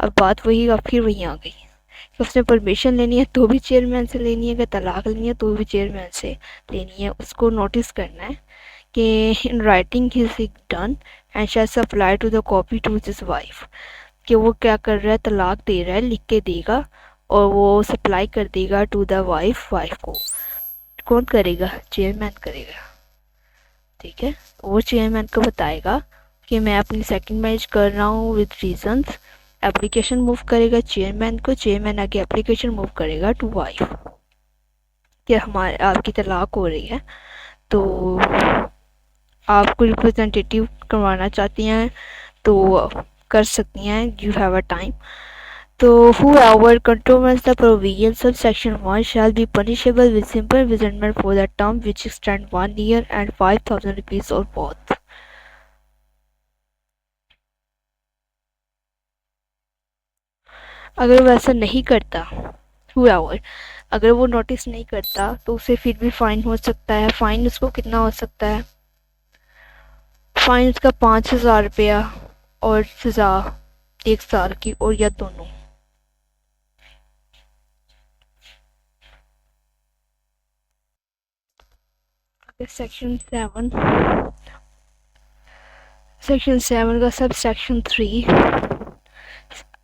अब बात वही अब फिर वहीं आ गई कि उसने परमिशन लेनी है तो भी चेयरमैन से लेनी है, अगर तलाक लेनी है तो भी चेयरमैन से लेनी है। उसको नोटिस करना है कि in writing his done and shall supply to the copy to his wife, कि वो क्या कर रहा है तलाक दे रहा है, लिख के देगा और वो सप्लाई कर देगा टू द वाइफ को। कौन करेगा, चेयरमैन करेगा, ठीक है। वो चेयरमैन को बताएगा कि मैं अपनी सेकंड मैरिज कर रहा हूँ विद रीजंस, एप्लीकेशन मूव करेगा चेयरमैन को, चेयरमैन आगे एप्लीकेशन मूव करेगा टू वाइफ कि हमारे आपकी तलाक हो रही है तो आपको रिप्रेजेंटेटिव करवाना चाहती हैं तो कर सकती हैं, यू हैव अ टाइम। तो whoever contravenes the provisions of section 1 shall be punishable with simple imprisonment for the term which extend 1 year and 5,000 rupees or both। अगर वो ऐसा नहीं करता, whoever, अगर वो नोटिस नहीं करता तो उसे फिर भी फाइन हो सकता है। फाइन उसको कितना हो सकता है? फाइन उसका 5,000 रुपया और सज़ा 1 साल की, और या दोनों। सेक्शन 7 का सब सेक्शन 3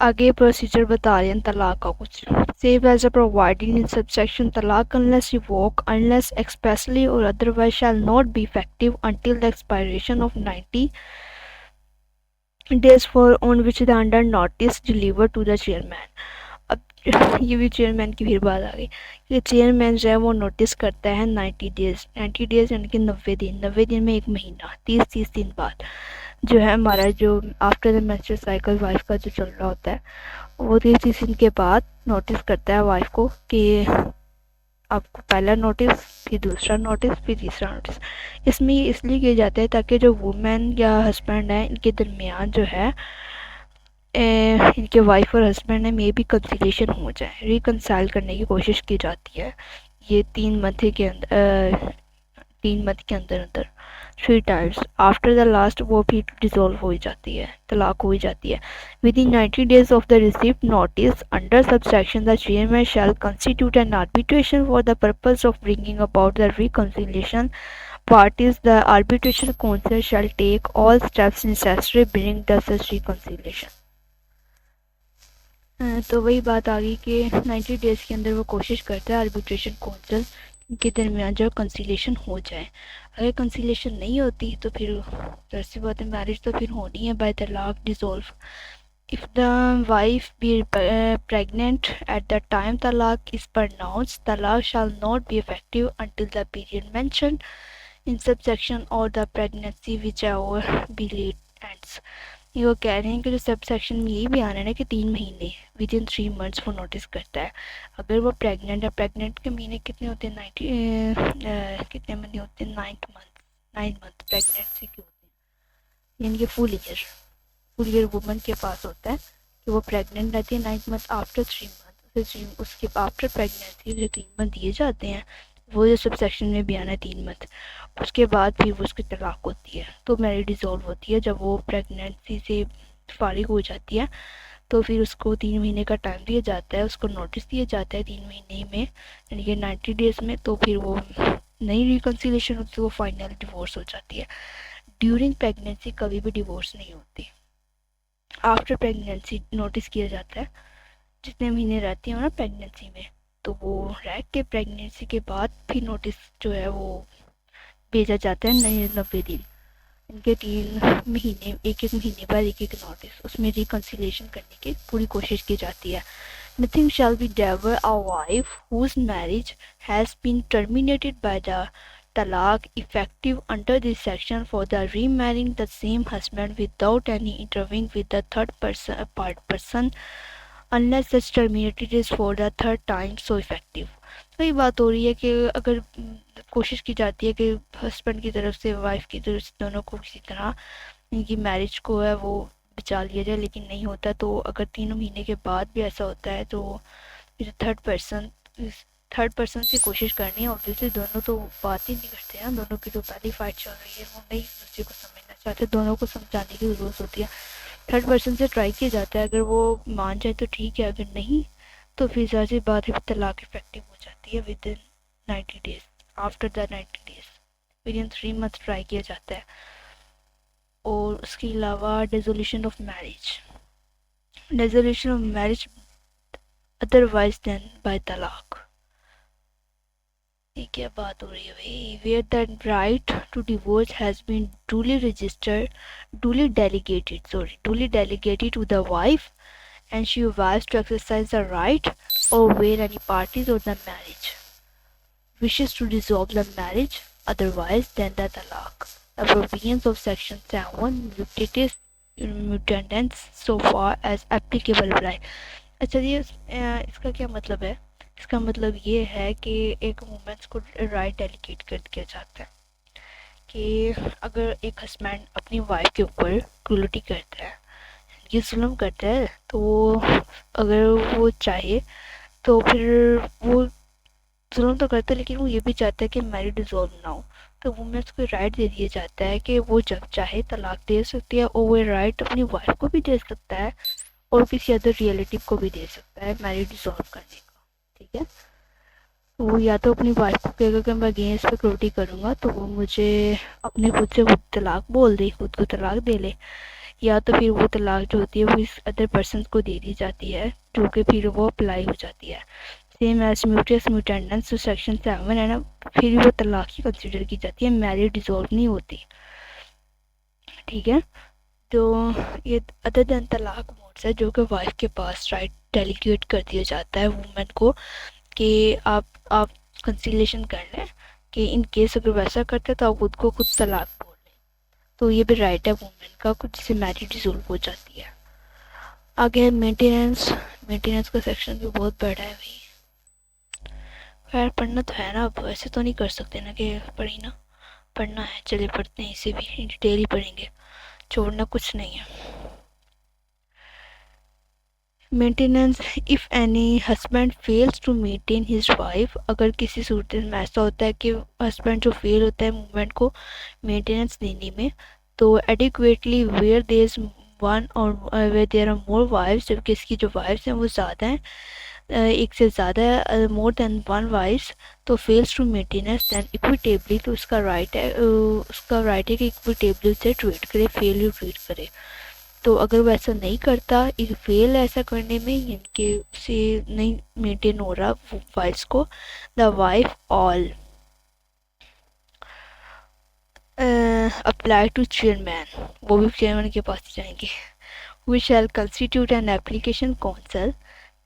आगे प्रोसीजर बता रहे हैं तलाक का कुछ। Save as a provided in subsection talaq unless revoked, unless expressly or otherwise shall not be effective until the expiration of 90 days for on which the under notice delivered to the chairman। अब ये भी chairman की फिर बात आ गई कि chairman जो है वो नोटिस करता है 90 डेज यानी कि 90 दिन में 1 महीना, 30 दिन बाद जो है हमारा जो after the menstrual cycle wife का जो चल रहा होता है वो 30 दिन के बाद नोटिस करता है वाइफ को कि आपको पहला नोटिस, फिर दूसरा नोटिस, फिर तीसरा नोटिस। इसमें इसलिए किया जाता है ताकि जो वुमेन या हस्बैंड है इनके दरमियान जो है इनके वाइफ और हस्बैंड में भी कंसिलेशन हो जाए, रिकनसाइल करने की कोशिश की जाती है। ये 3 मंथ के अंदर 3 मंथ के अंदर अंदर 3 टाइम्स आफ्टर द लास्ट वो भी डिसॉल्व हो जाती है, तलाक हो जाती है। Within 90 days of the received notice under subsection the chairman shall constitute an arbitration for the purpose of bringing about the reconciliation parties। The arbitration council shall take all steps necessary bring the such reconciliation। तो वही बात आ गई कि 90 days के अंदर वो कोशिश करता है आर्बिट्रेशन काउंसिल के दरमियान जो कंसिलेशन हो जाए। अगर कंसिलेशन नहीं होती तो फिर वैसी बात है, मैरिज तो फिर होनी है बाय तलाक, dissolve. If the wife be pregnant at the time तलाक इज़ pronounced, तलाक shall not be effective until the period mentioned in subsection or the pregnancy whichever be late ends। ये वो कह रहे हैं कि जो सब सेक्शन में यही भी आना है ना कि 3 महीने विद इन 3 मंथ्स वो नोटिस करता है। अगर वो प्रेग्नेंट है, प्रेग्नेंट के महीने कितने होते हैं? 90 कितने महीने होते हैं? 9 मंथ प्रेगनेंसी के होते हैं, यानी कि फुल ईयर वुमन के पास होता है कि वो प्रेग्नेंट रहती है 9 मंथ आफ्टर 3 मंथ। उसके आफ्टर प्रेगनेंसी जो 3 मंथ दिए जाते हैं वो जो सब सेक्शन में भी आना है 3 मंथ, उसके बाद फिर वो उसकी तलाक होती है। तो मैरिज डिसॉल्व होती है जब वो प्रेगनेंसी से फारिग हो जाती है। तो फिर उसको 3 महीने का टाइम दिया जाता है, उसको नोटिस दिया जाता है 3 महीने में, यानी कि 90 डेज़ में। तो फिर वो नई रिकन्सिलेशन होती है, वो फाइनल डिवोर्स हो जाती है। ड्यूरिंग प्रेगनेंसी कभी भी डिवोर्स नहीं होती। आफ्टर प्रेगनेंसी नोटिस किया जाता है, जितने महीने रहती हो ना प्रेगनेंसी में, तो वो रह के प्रेगनेंसी के बाद फिर नोटिस जो है वो भेजा जाता है 90 दिन। इनके 3 महीने, 1 महीने बाद एक नोटिस, उसमें रिकन्सिलेशन करने की पूरी कोशिश की जाती है। Nothing shall be dever a wife whose marriage has been terminated by the talaq effective under this section for the remarrying the same husband without any intervening with the third person unless such terminated is for the third time so effective। वही बात हो रही है कि अगर कोशिश की जाती है कि हस्बैंड की तरफ से वाइफ की तरफ से दोनों को किसी तरह इनकी मैरिज को है वो बचा लिया जाए, लेकिन नहीं होता। तो अगर 3 महीने के बाद भी ऐसा होता है तो फिर थर्ड पर्सन से कोशिश करनी है। ऑब्वियसली दोनों तो बात ही नहीं करते हैं, दोनों की तो पहली फाइट चल रही है, वो नहीं दूसरे को समझना चाहते, दोनों को समझाने की ज़रूरत होती है। थर्ड पर्सन से ट्राई किया जाता है, अगर वो मान जाए तो ठीक है, अगर नहीं तो फिर ज़ाहिर बात है तलाक इफेक्टिव हो जाती है within 90 days. After the 90 days within 3 month try किया जाता है। और उसके अलावा dissolution of marriage otherwise than by तलाक। ये क्या बात हो रही है भाई? Where the right to divorce has been duly delegated to the wife and she vows to exercise the right, or where any parties or the marriage wishes to dissolve the marriage otherwise than the talaq. The provisions of Section 7 mutates so far as applicable apply. अच्छा जी, इसका क्या मतलब है? इसका मतलब ये है कि एक वुमेन्स को राइट डेलीगेट कर दिया जाता है कि अगर एक हस्बैंड अपनी वाइफ के ऊपर क्रूलिटी करता है, ये जुल्म करता है, तो अगर वो चाहे तो फिर वो जुल्म तो करता है, लेकिन वो ये भी चाहता है कि मैरिज डिसॉल्व ना हो। तो वुमेन्स को राइट दे दिया जाता है कि वो जब चाहे तलाक दे सकती है, और वो राइट अपनी वाइफ को भी दे सकता है और किसी अदर रिलेटिव को भी दे सकता है मैरिज डिसॉल्व करने का। ठीक है, तो वो या तो अपनी वाइफ को कहेगा कि मैं अगेंस्ट पे क्रूलिटी करूँगा, तो वो मुझे अपने खुद से खुद तलाक बोल दे, खुद को तलाक दे ले, या तो फिर वो तलाक जो होती है वो इस अदर पर्सन को दे दी जाती है, जो कि फिर वो अप्लाई हो जाती है। सेम एज म्यूटस म्यूटेंडेंस तो सेक्शन 7 है ना, फिर वो तलाक ही कंसिडर की जाती है, मैरिज डिसॉल्व नहीं होती। ठीक है, तो ये अदर देन तलाक मोड्स है जो कि वाइफ के पास राइट डेलीगेट कर दिया जाता है वुमेन को कि आप कंसिलेशन कर लें, कि इन केस अगर वैसा करते तो आप खुद को खुद तलाक बोल लें। तो ये भी राइट है वुमेन का, कुछ जिससे मैरिज डिसॉल्व हो जाती है। आगे है मेंटेनेंस। मेंटेनेंस का सेक्शन भी बहुत बड़ा है भाई। खैर पढ़ना तो है ना, अब ऐसे तो नहीं कर सकते ना कि पढ़ी ना, पढ़ना है, चलिए पढ़ते हैं, इसे भी डिटेल ही पढ़ेंगे, छोड़ना कुछ नहीं है। Maintenance, if any husband fails to maintain his wife, अगर किसी सूरत में ऐसा होता है कि हस्बैंड जो फेल होता है मूवमेंट को मेंटेनेंस देने में, तो adequately where there is one or where there are more wives, जबकि इसकी जो वाइफ्स हैं वो ज़्यादा हैं, एक से ज़्यादा, मोर देन वन वाइफ्स, तो fails to maintenance then equitably, तो उसका राइट है कि इक्विटेबली उसे ट्रीट करे, फेल ट्रीट करे। तो अगर वो ऐसा नहीं करता, एक फेल ऐसा करने में, यानी कि उसे नहीं मेंटेन हो रहा वाइफ्स को, the wife all apply to chairman, वो भी चेयरमैन के पास जाएंगे, we shall constitute an application council,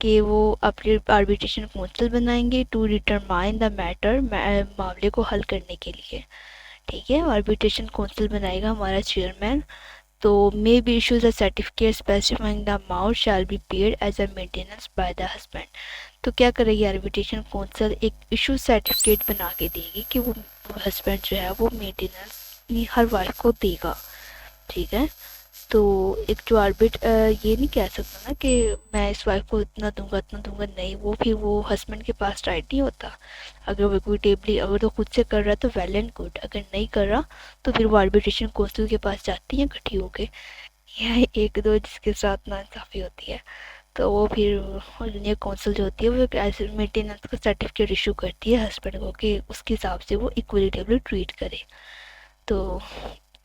कि वो अपने आर्बिट्रेशन काउंसिल बनाएंगे टू डिटरमाइन द मैटर, मामले को हल करने के लिए। ठीक है, आर्बिट्रेशन काउंसिल बनाएगा हमारा चेयरमैन। तो may be issues a certificate specifying the amount shall be paid as a maintenance by the husband. तो क्या करेगी आर्बिट्रेशन काउंसिल, एक इशू सर्टिफिकेट बना के देगी कि वो हस्बैंड जो है वो मेंटेनेंस हर वाइफ को देगा। ठीक है, तो एक जो ये नहीं कह सकता ना कि मैं इस वाइफ को इतना दूंगा, नहीं, वो फिर वो हस्बैंड के पास राइट नहीं होता। अगर वो इक्विटेबली अगर तो खुद से कर रहा है तो वेल एंड गुड, अगर नहीं कर रहा तो फिर वो आर्बिट्रेशन काउंसिल के पास जाती है इकट्ठी होके। यह एक दो जिसके साथ नाइंसाफ़ी होती है, तो वो फिर जूनियर काउंसिल जो होती है वो एक ऐसे मेंटेनेंस का सर्टिफिकेट इशू करती है हस्बैंड को कि उसके हिसाब से वो इक्विटेबली ट्रीट करे। तो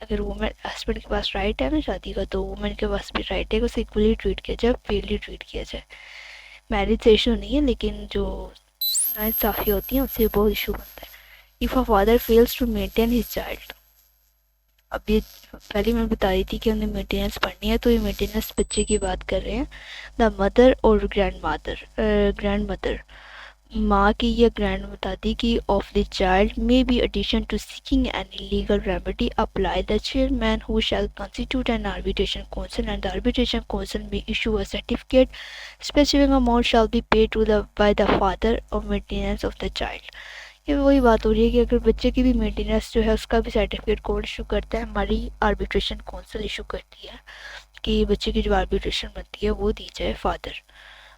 अगर वुमेन हस्बैंड के पास राइट है ना शादी का, तो वुमेन के पास भी राइट है कि उसे इक्वली ट्रीट किया जाए, फेयरली ट्रीट किया जाए। मैरिज से इशू नहीं है, लेकिन जो नाइंसाफ़ी होती है उससे बहुत इशू बनता है। If a father fails to maintain his child, अब ये पहले मैं बता रही थी कि उन्हें मेंटेनेंस पढ़नी है, तो ये मेंटेनेंस बच्चे की बात कर रहे हैं। The mother or grandmother, माँ की या ग्रैंड बता दी कि of the child may be addition to seeking any legal remedy apply the chairman who shall constitute an arbitration council and the arbitration council may issue a certificate specific amount shall be paid to the by the father of maintenance of the child. ये वही बात हो रही है कि अगर बच्चे की भी मेंटेनेंस जो है उसका भी सर्टिफिकेट कोड इशू करता है, हमारी आर्बिट्रेशन काउंसिल इशू करती है कि बच्चे की जो आर्बिट्रेशन बनती है वो दी जाए फादर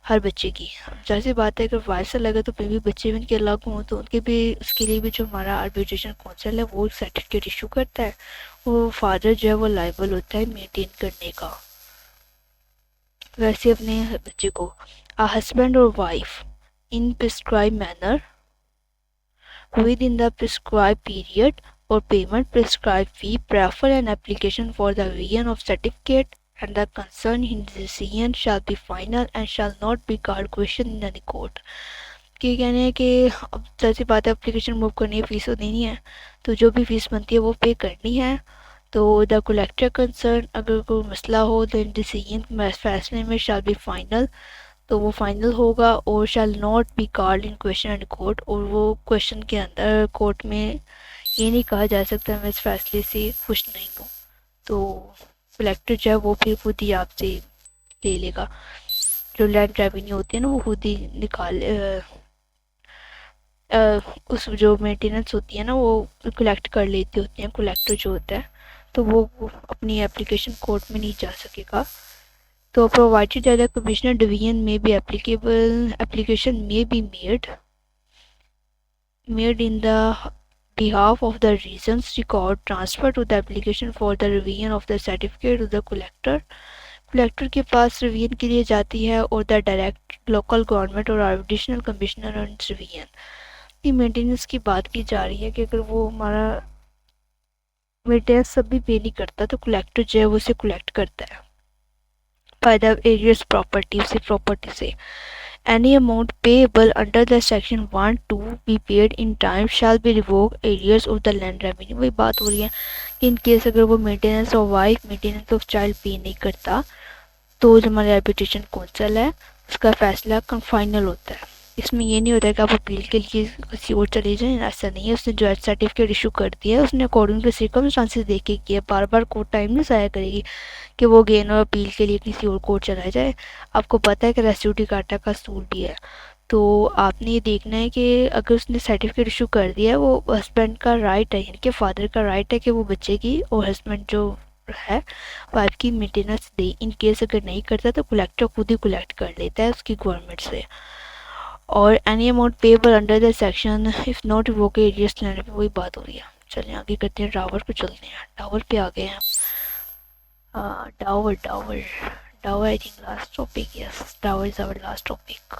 हर बच्चे की। जाहिर सी बात है अगर वाइफ से लगे तो फिर भी बच्चे भी उनके अलग हों, तो उनके भी उसके लिए भी जो हमारा आर्बिट्रेशन काउंसिल है वो सर्टिफिकेट इशू करता है, वो फादर जो है वो लायबल होता है मेंटेन करने का। वैसे अपने बच्चे को आ हस्बैंड और wife in prescribe manner within the prescribed period or payment prescribed fee prefer an application for the revision of certificate and the concerned decision shall be final and shall not be called question in the court। कि कहने हैं कि अब जैसी बात है application move करनी है, फीस तो देनी है, तो जो भी फीस बनती है वो पे करनी है। तो द कलेक्टर कंसर्न, अगर कोई मसला हो तो डिसीजन फैसले में शैल बी फाइनल, तो वो फाइनल होगा, और शैल not be called in question and court, और वो क्वेश्चन के अंदर कोर्ट में ये नहीं कहा जा सकता मैं इस फैसले से खुश नहीं हूँ, तो कलेक्टर जो है वो फिर खुद ही आपसे ले लेगा। जो लैंड रेवेन्यू होती है ना वो खुद ही निकाल उस जो मेंटेनेंस होती है ना वो कलेक्ट कर लेती होती हैं कलेक्टर जो होता है, तो वो अपनी एप्लीकेशन कोर्ट में नहीं जा सकेगा। तो provided that the commissioner division में बी एप्लीकेबल एप्लीकेशन में B made in the behalf of the regions record transfer to the application for the revision of the certificate to the collector के पास revision के लिए जाती है और the direct local government और additional commissioner on revision. ये maintenance की बात की जा रही है कि अगर वो हमारा मेंटेनेंस सब भी पे नहीं करता तो कलेक्टर जो है वो उसे कलेक्ट करता है बाय द एरियस प्रॉपर्टी से। Any amount payable under the section 1 to be paid in time shall be revoked areas of the land revenue। वही बात हो रही है कि इन केस अगर वो maintenance of wife maintenance of child पे नहीं करता तो जो हमारे आर्बिट्रेशन काउंसिल है उसका फैसला फाइनल होता है। इसमें ये नहीं होता है कि आप अपील के लिए किसी और चले जाएं, ऐसा नहीं है। उसने जो सर्टिफिकेट इशू कर दिया है उसने अकॉर्डिंग टू सर्कमस्टांसेस देख के किया। बार बार कोर्ट टाइम नहीं ज़ाया करेगी कि वो गेन और अपील के लिए किसी और कोर्ट चला जाए। आपको पता है कि रेस्टिट्यूटी काटा का असूल भी है, तो आपने ये देखना है कि अगर उसने सर्टिफिकेट इशू कर दिया है वो हस्बैंड का राइट है, यानी कि फादर का राइट है कि वो बच्चे की और हस्बैंड जो है वाइफ की मेंटेनेंस दे। इन केस अगर नहीं करता तो कलेक्टर खुद ही कलेक्ट कर लेता है उसकी गवर्नमेंट से। और any amount payable under the section if not revoke arrears land पे वही बात हो रही है। चलिए आगे करते हैं, टावर पे चलते हैं। टावर पे आ गए हैं। Dower dower dower I think last topic, yes dower is our last topic.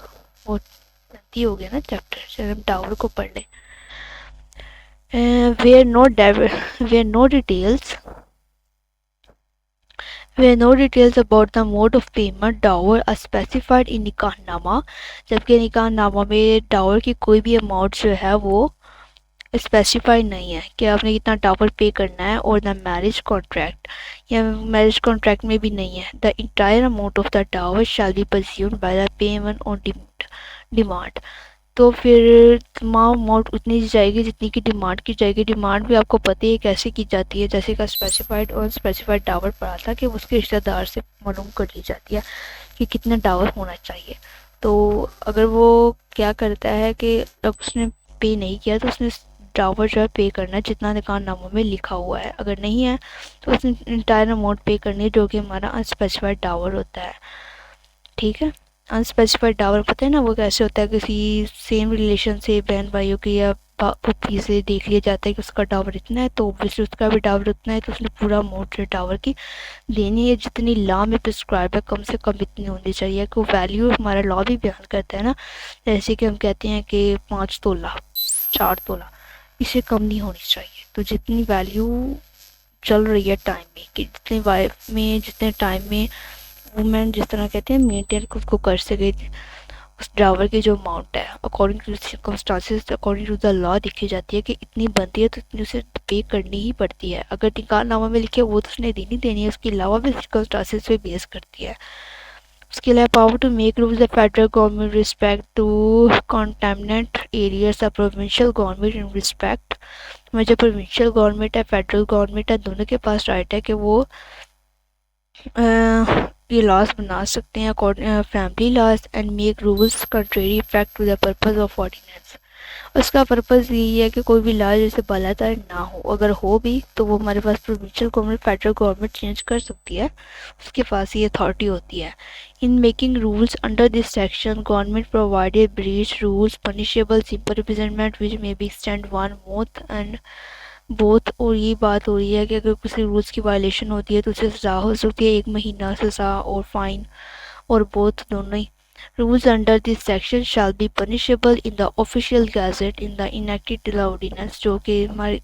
वो गलती हो गया ना चैप्टर, चलिए हम टावर को पढ़ लें। Where no details where no details about the mode of payment dower are specified in निकाहनामा, जबकि निकाहनामा में टावर की कोई भी अमाउंट जो है वो स्पेसिफाई नहीं है कि आपने कितना टावर पे करना है, और द मैरिज कॉन्ट्रैक्ट या मैरिज कॉन्ट्रैक्ट में भी नहीं है। The entire amount of the tower shall be consumed by the payment on demand. तो फिर तमाम अमाउंट उतनी दी जाएगी जितनी की डिमांड की जाएगी। डिमांड भी आपको पता है कैसे की जाती है, जैसे का स्पेसिफाइड और स्पेसिफाइड टावर पड़ा था कि उसके रिश्तेदार से मालूम कर ली जाती है कि कितना टावर होना चाहिए। तो अगर वो क्या करता है कि अब उसने पे नहीं किया तो उसने टावर जो है पे करना है जितना निकाहनामों में लिखा हुआ है। अगर नहीं है तो उसने इंटायर अमाउंट पे करनी है जो कि हमारा अनस्पेसिफाइड टावर होता है। ठीक है, अनस्पेसिफाइड टावर पता है ना वो कैसे होता है, किसी सेम रिलेशन से बहन भाइयों की या पुप्पी से देख लिया जाता है कि उसका टावर इतना है तो ऑब्वियसली उसका भी टावर उतना है, तो उसने पूरा अमाउंट टावर की देनी है जितनी लॉ में प्रिस्क्राइब है, कम से कम इतनी होनी चाहिए। कि वैल्यू हमारा लॉ भी बयान करता है ना, जैसे कि हम कहते हैं कि 5 तोला 4 तोला, इससे कम नहीं होनी चाहिए। तो जितनी वैल्यू चल रही है टाइम में कि जितने टाइम में वुमेन जिस तरह कहते हैं मेंटेन उसको कर सके, उस ड्राइवर की जो अमाउंट है according to circumstances according to the law देखी जाती है कि इतनी बनती है तो इतनी उसे पे करनी ही पड़ती है। अगर निकाहनामा में लिखे वो तो उसने देनी है, उसके अलावा भी सर्कमस्टांसेस पे बेस करती है। उसके अलावा power to make rules the federal government respect to cantonment areas the provincial government in respect में जो प्रोविंशियल गवर्नमेंट है फेडरल गवर्नमेंट है दोनों के पास राइट है कि वो ये लॉज बना सकते हैं family laws and make rules contrary effect to the purpose of ordinance. उसका पर्पस यही है कि कोई भी लॉ जैसे बालातर ना हो, अगर हो भी तो वो हमारे पास provincial government federal government change कर सकती है, उसके पास ये अथॉरिटी होती है। In making rules under this section government provided breach rules punishable simple representment which may be extend one month and both. और ये बात हो रही है कि अगर किसी रूल्स की वायलेशन होती है तो उसे सज़ा हो सकती है 1 महीना सज़ा और फाइन, और बोथ दोनों ही। Rules under this section shall be punishable in the official gazette in the enacted ordinance, जो कि हमारे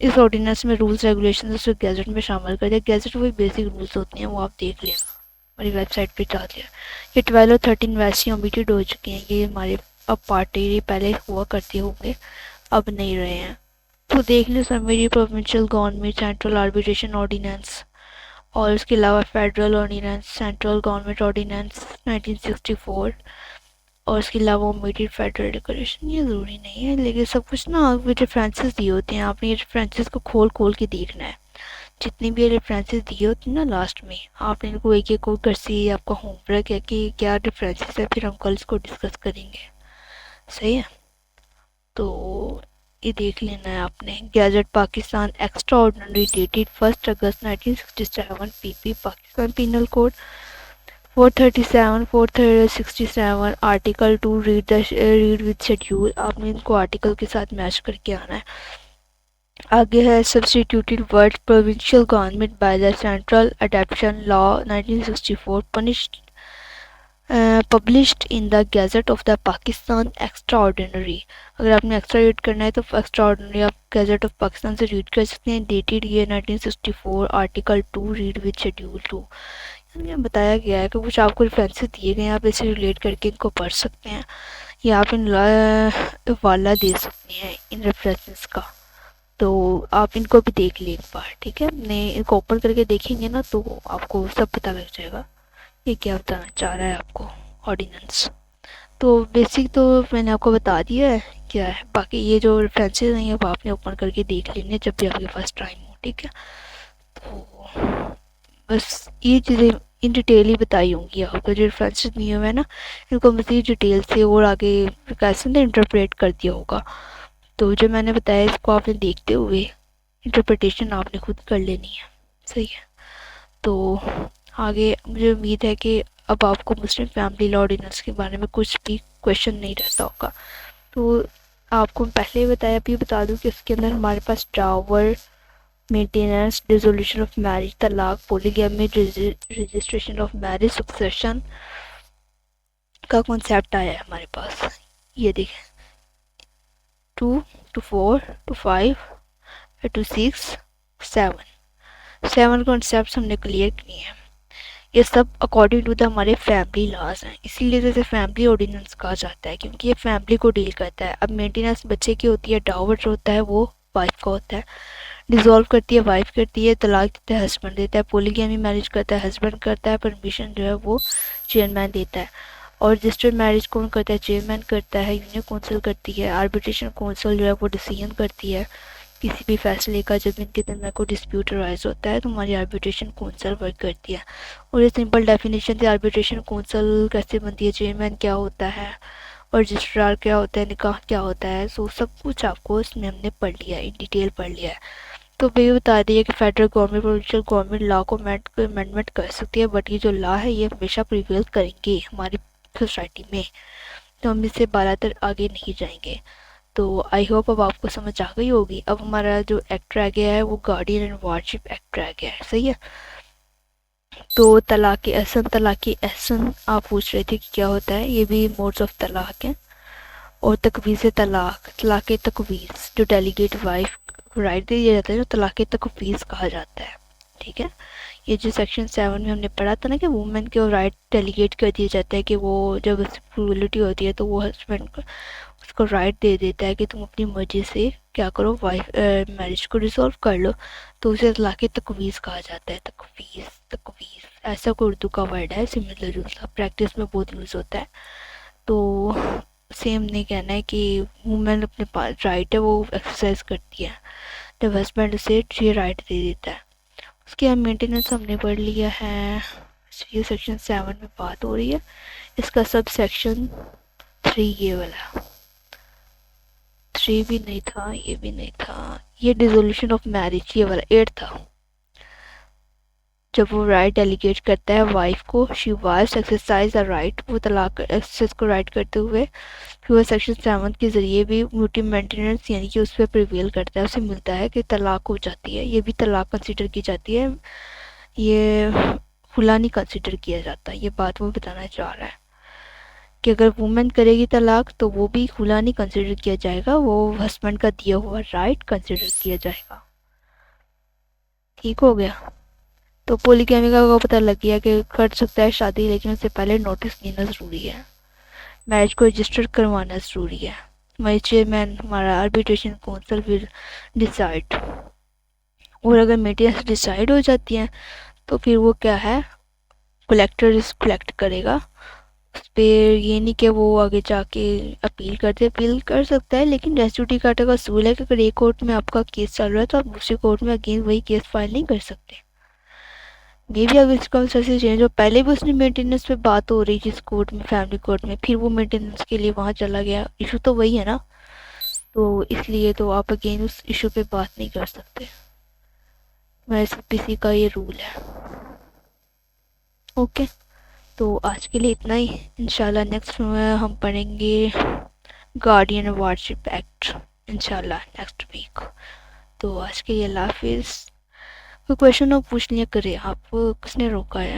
इस ऑर्डिनेंस में रूल्स रेगुलेशन उस गैजेट में शामिल कर दिया। गैजेट वही बेसिक रूल्स होते हैं, वो आप देख लेना, हमारी वेबसाइट पे जा दिया। ये 12 और 13 वैसे ओमिटेड हो चुके हैं, ये हमारे अब पार्ट ये पहले हुआ करते होंगे अब नहीं रहे हैं। तो देख लो summary provincial government central arbitration ordinance, और उसके अलावा federal ordinance central government ordinance 1964, और उसके अलावा ओमिटेड फेडरल डेकोरेशन, ये ज़रूरी नहीं है, लेकिन सब कुछ ना रेफरेंसेस दिए होते हैं, आपने ये रेफरेंसेस को खोल खोल के देखना है। जितनी भी रेफरेंसेस दिए होते हैं ना लास्ट में, आपने इनको एक एक को कर सी, आपका होमवर्क है कि क्या रेफरेंसेस है, फिर हम कल इसको डिस्कस करेंगे। सही है, तो ये देख लेना है आपने। Gadget Pakistan extra ordinary dated 1 August 1967 PP Pakistan penal code 437 467 article 2 read with schedule, आपने इनको आर्टिकल के साथ मैच करके आना है। आगे है substituted word provincial government by the central adaptation law 1964 published in the gadget of the Pakistan extra ordinary. अगर आपने एक्स्ट्रा रीड करना है तो एक्स्ट्रा ऑर्डिनरी आप गैजेट ऑफ पाकिस्तान से रीड कर सकते हैं। Dated year 1964 article 2 read with schedule 2। यानी बताया गया है कि कुछ आपको रेफरेंसेस दिए गए हैं, आप इसे रिलेट करके इनको पढ़ सकते हैं या आप इन वाला दे सकते हैं इन रेफरेंसेस का। तो आप इनको भी देख लें एक बार, ठीक है। अपने इनको ओपन करके देखेंगे ना तो आपको सब पता लग जाएगा ये क्या बताना चाह रहा है आपको ऑर्डिनेंस। तो बेसिक तो मैंने आपको बता दिया है क्या है, बाकी ये जो रेफरेंसेस हैं अब आपने ओपन करके देख लेने जब भी आपके पास टाइम हो, ठीक है। तो बस ये चीज़ें इन डिटेल ही बताई होंगी आपको, जो रेफरेंसेस दिए हुए हैं ना इनको मज़ीद डिटेल से और आगे कैसे ना इंटरप्रेट कर दिया होगा। तो जो मैंने बताया इसको आपने देखते हुए इंटरप्रिटेशन आपने खुद कर लेनी है, सही है। तो आगे मुझे उम्मीद है कि अब आपको मुस्लिम फैमिली लॉ ऑर्डिनेंस के बारे में कुछ भी क्वेश्चन नहीं रहता होगा। तो आपको पहले बताया, अभी बता दूं कि इसके अंदर हमारे पास dower, maintenance, dissolution of marriage, तलाक, polygamy, registration of marriage, succession का कॉन्सेप्ट आया है हमारे पास। ये देखें 2 to 4 to 5 to 6 7 कॉन्सेप्ट हमने क्लियर किए हैं। ये सब अकॉर्डिंग टू द हमारे फैमिली लॉज हैं, इसीलिए जैसे फैमिली ऑर्डिनेंस कहा जाता है क्योंकि ये फैमिली को डील करता है। अब मेंटेनेंस बच्चे की होती है, डावर जो होता है वो वाइफ का होता है, डिसॉल्व करती है वाइफ करती है, तलाक देता है हस्बैंड देता है, पोलीगैमी मैरिज करता है हस्बैंड करता है, परमिशन जो है वो चेयरमैन देता है, और रजिस्टर्ड मैरिज कौन करता है, चेयरमैन करता है, यूनियन काउंसिल करती है, आर्बिट्रेशन काउंसिल जो है वो डिसीजन करती है किसी भी फैसले का। जब इनके दरमियान कोई डिस्प्यूट राइज होता है तो हमारी आर्बिट्रेशन काउंसिल वर्क करती है। और ये सिंपल डेफिनेशन थी आर्बिट्रेशन काउंसिल कैसे बनती है, चेयरमैन क्या होता है और रजिस्ट्रार क्या होता है, निकाह क्या होता है। सो सब कुछ आपको इसमें हमने पढ़ लिया है, इन डिटेल पढ़ लिया है। तो भैया बता दिया कि federal government provincial government law को अमेंडमेंट कर सकती है, बट ये जो लॉ है ये हमेशा प्रिवेल करेंगे हमारी सोसाइटी में, तो हम इससे बालातर आगे नहीं जाएंगे। तो आई होप अब आपको समझ आ गई होगी। अब हमारा जो एक्ट रह गया है वो गार्डियन एंड वार्डशिप एक्ट रह गया है, सही है। तो तलाक एहसन आप पूछ रहे थे कि क्या होता है, ये भी मोड्स ऑफ तलाक हैं। और तकवीज़ तलाक तकवीज़ जो डेलीगेट वाइफ को राइट दे दिया जाता है, जो तलाक तकवीज़ कहा जाता है, ठीक है। ये जो सेक्शन 7 में हमने पढ़ा था ना कि वुमेन को राइट डेलीगेट कर दिया जाता है कि वो जब प्रोबेबिलिटी होती है तो वो हस्बैंड को उसको राइट दे देता है कि तुम अपनी मर्जी से क्या करो, वाइफ मैरिज को रिजॉल्व कर लो। तो उसे तलाक तकवीज़ कहा जाता है। तकवीज़ ऐसा कोई उर्दू का वर्ड है, सिमिलर यूज़ प्रैक्टिस में बहुत यूज़ होता है। तो सेम नहीं कहना है कि वुमेन अपने पास राइट है वो एक्सरसाइज करती है जब हस्बैंड उसे ये राइट दे देता है। उसके बाद मेंटेनेंस हमने पढ़ लिया है, ये सेक्शन 7 में बात हो रही है। इसका सब सेक्शन 3 ये वाला 3 भी नहीं था, ये भी नहीं था, ये डिसोल्यूशन ऑफ मैरिज ये वाला 8 था। जब वो राइट डेलीगेट करता है वाइफ को, she wife exercise the right, वो तलाक एक्सरसाइज को राइट करते हुए फिर वो सेक्शन 7 के ज़रिए भी म्यूटी मेंटेनेंस यानी कि उस पर प्रिवेल करता है, उसे मिलता है कि तलाक हो जाती है। ये भी तलाक कंसिडर की जाती है, ये खुला नहीं कंसिडर किया जाता। ये बात वो बताना चाह रहा है कि अगर वुमेन करेगी तलाक तो वो भी खुला नहीं कंसिडर किया जाएगा, वो हस्बैंड का दिया हुआ राइट कंसिडर किया जाएगा। ठीक हो गया। तो पोलीगैमी का पता लग गया कि कर सकता है शादी, लेकिन उससे पहले नोटिस देना ज़रूरी है, मैरिज को रजिस्टर करवाना ज़रूरी है। हमारे चेयरमैन हमारा आर्बिट्रेशन काउंसिल विल डिसाइड, और अगर मेंटेनेंस डिसाइड हो जाती है तो फिर वो क्या है, कलेक्टर कलेक्ट करेगा उस पे ये नहीं कि वो आगे जाके अपील कर सकता है, लेकिन रेस जुडिकाटा का असूल है कि अगर एक कोर्ट में आपका केस चल रहा है तो आप दूसरे कोर्ट में अगेन वही केस फाइल नहीं कर सकते। मे भी अगर इसका से चेंज हो, पहले भी उसने मेंटेनेंस पे बात हो रही थी इस कोर्ट में, फैमिली कोर्ट में, फिर वो मेंटेनेंस के लिए वहाँ चला गया, इशू तो वही है ना। तो इसलिए तो आप अगेन उस इशू पे बात नहीं कर सकते। ICPC का ये रूल है। ओके, तो आज के लिए इतना ही। इंशाल्लाह नेक्स्ट में हम पढ़ेंगे गार्डियन वारशिप एक्ट, इंशाल्लाह नेक्स्ट वीक। तो आज के लिए अल्लाह हाफिज़। कोई क्वेश्चन हो पूछ लिया करे आप, किसने रोका है।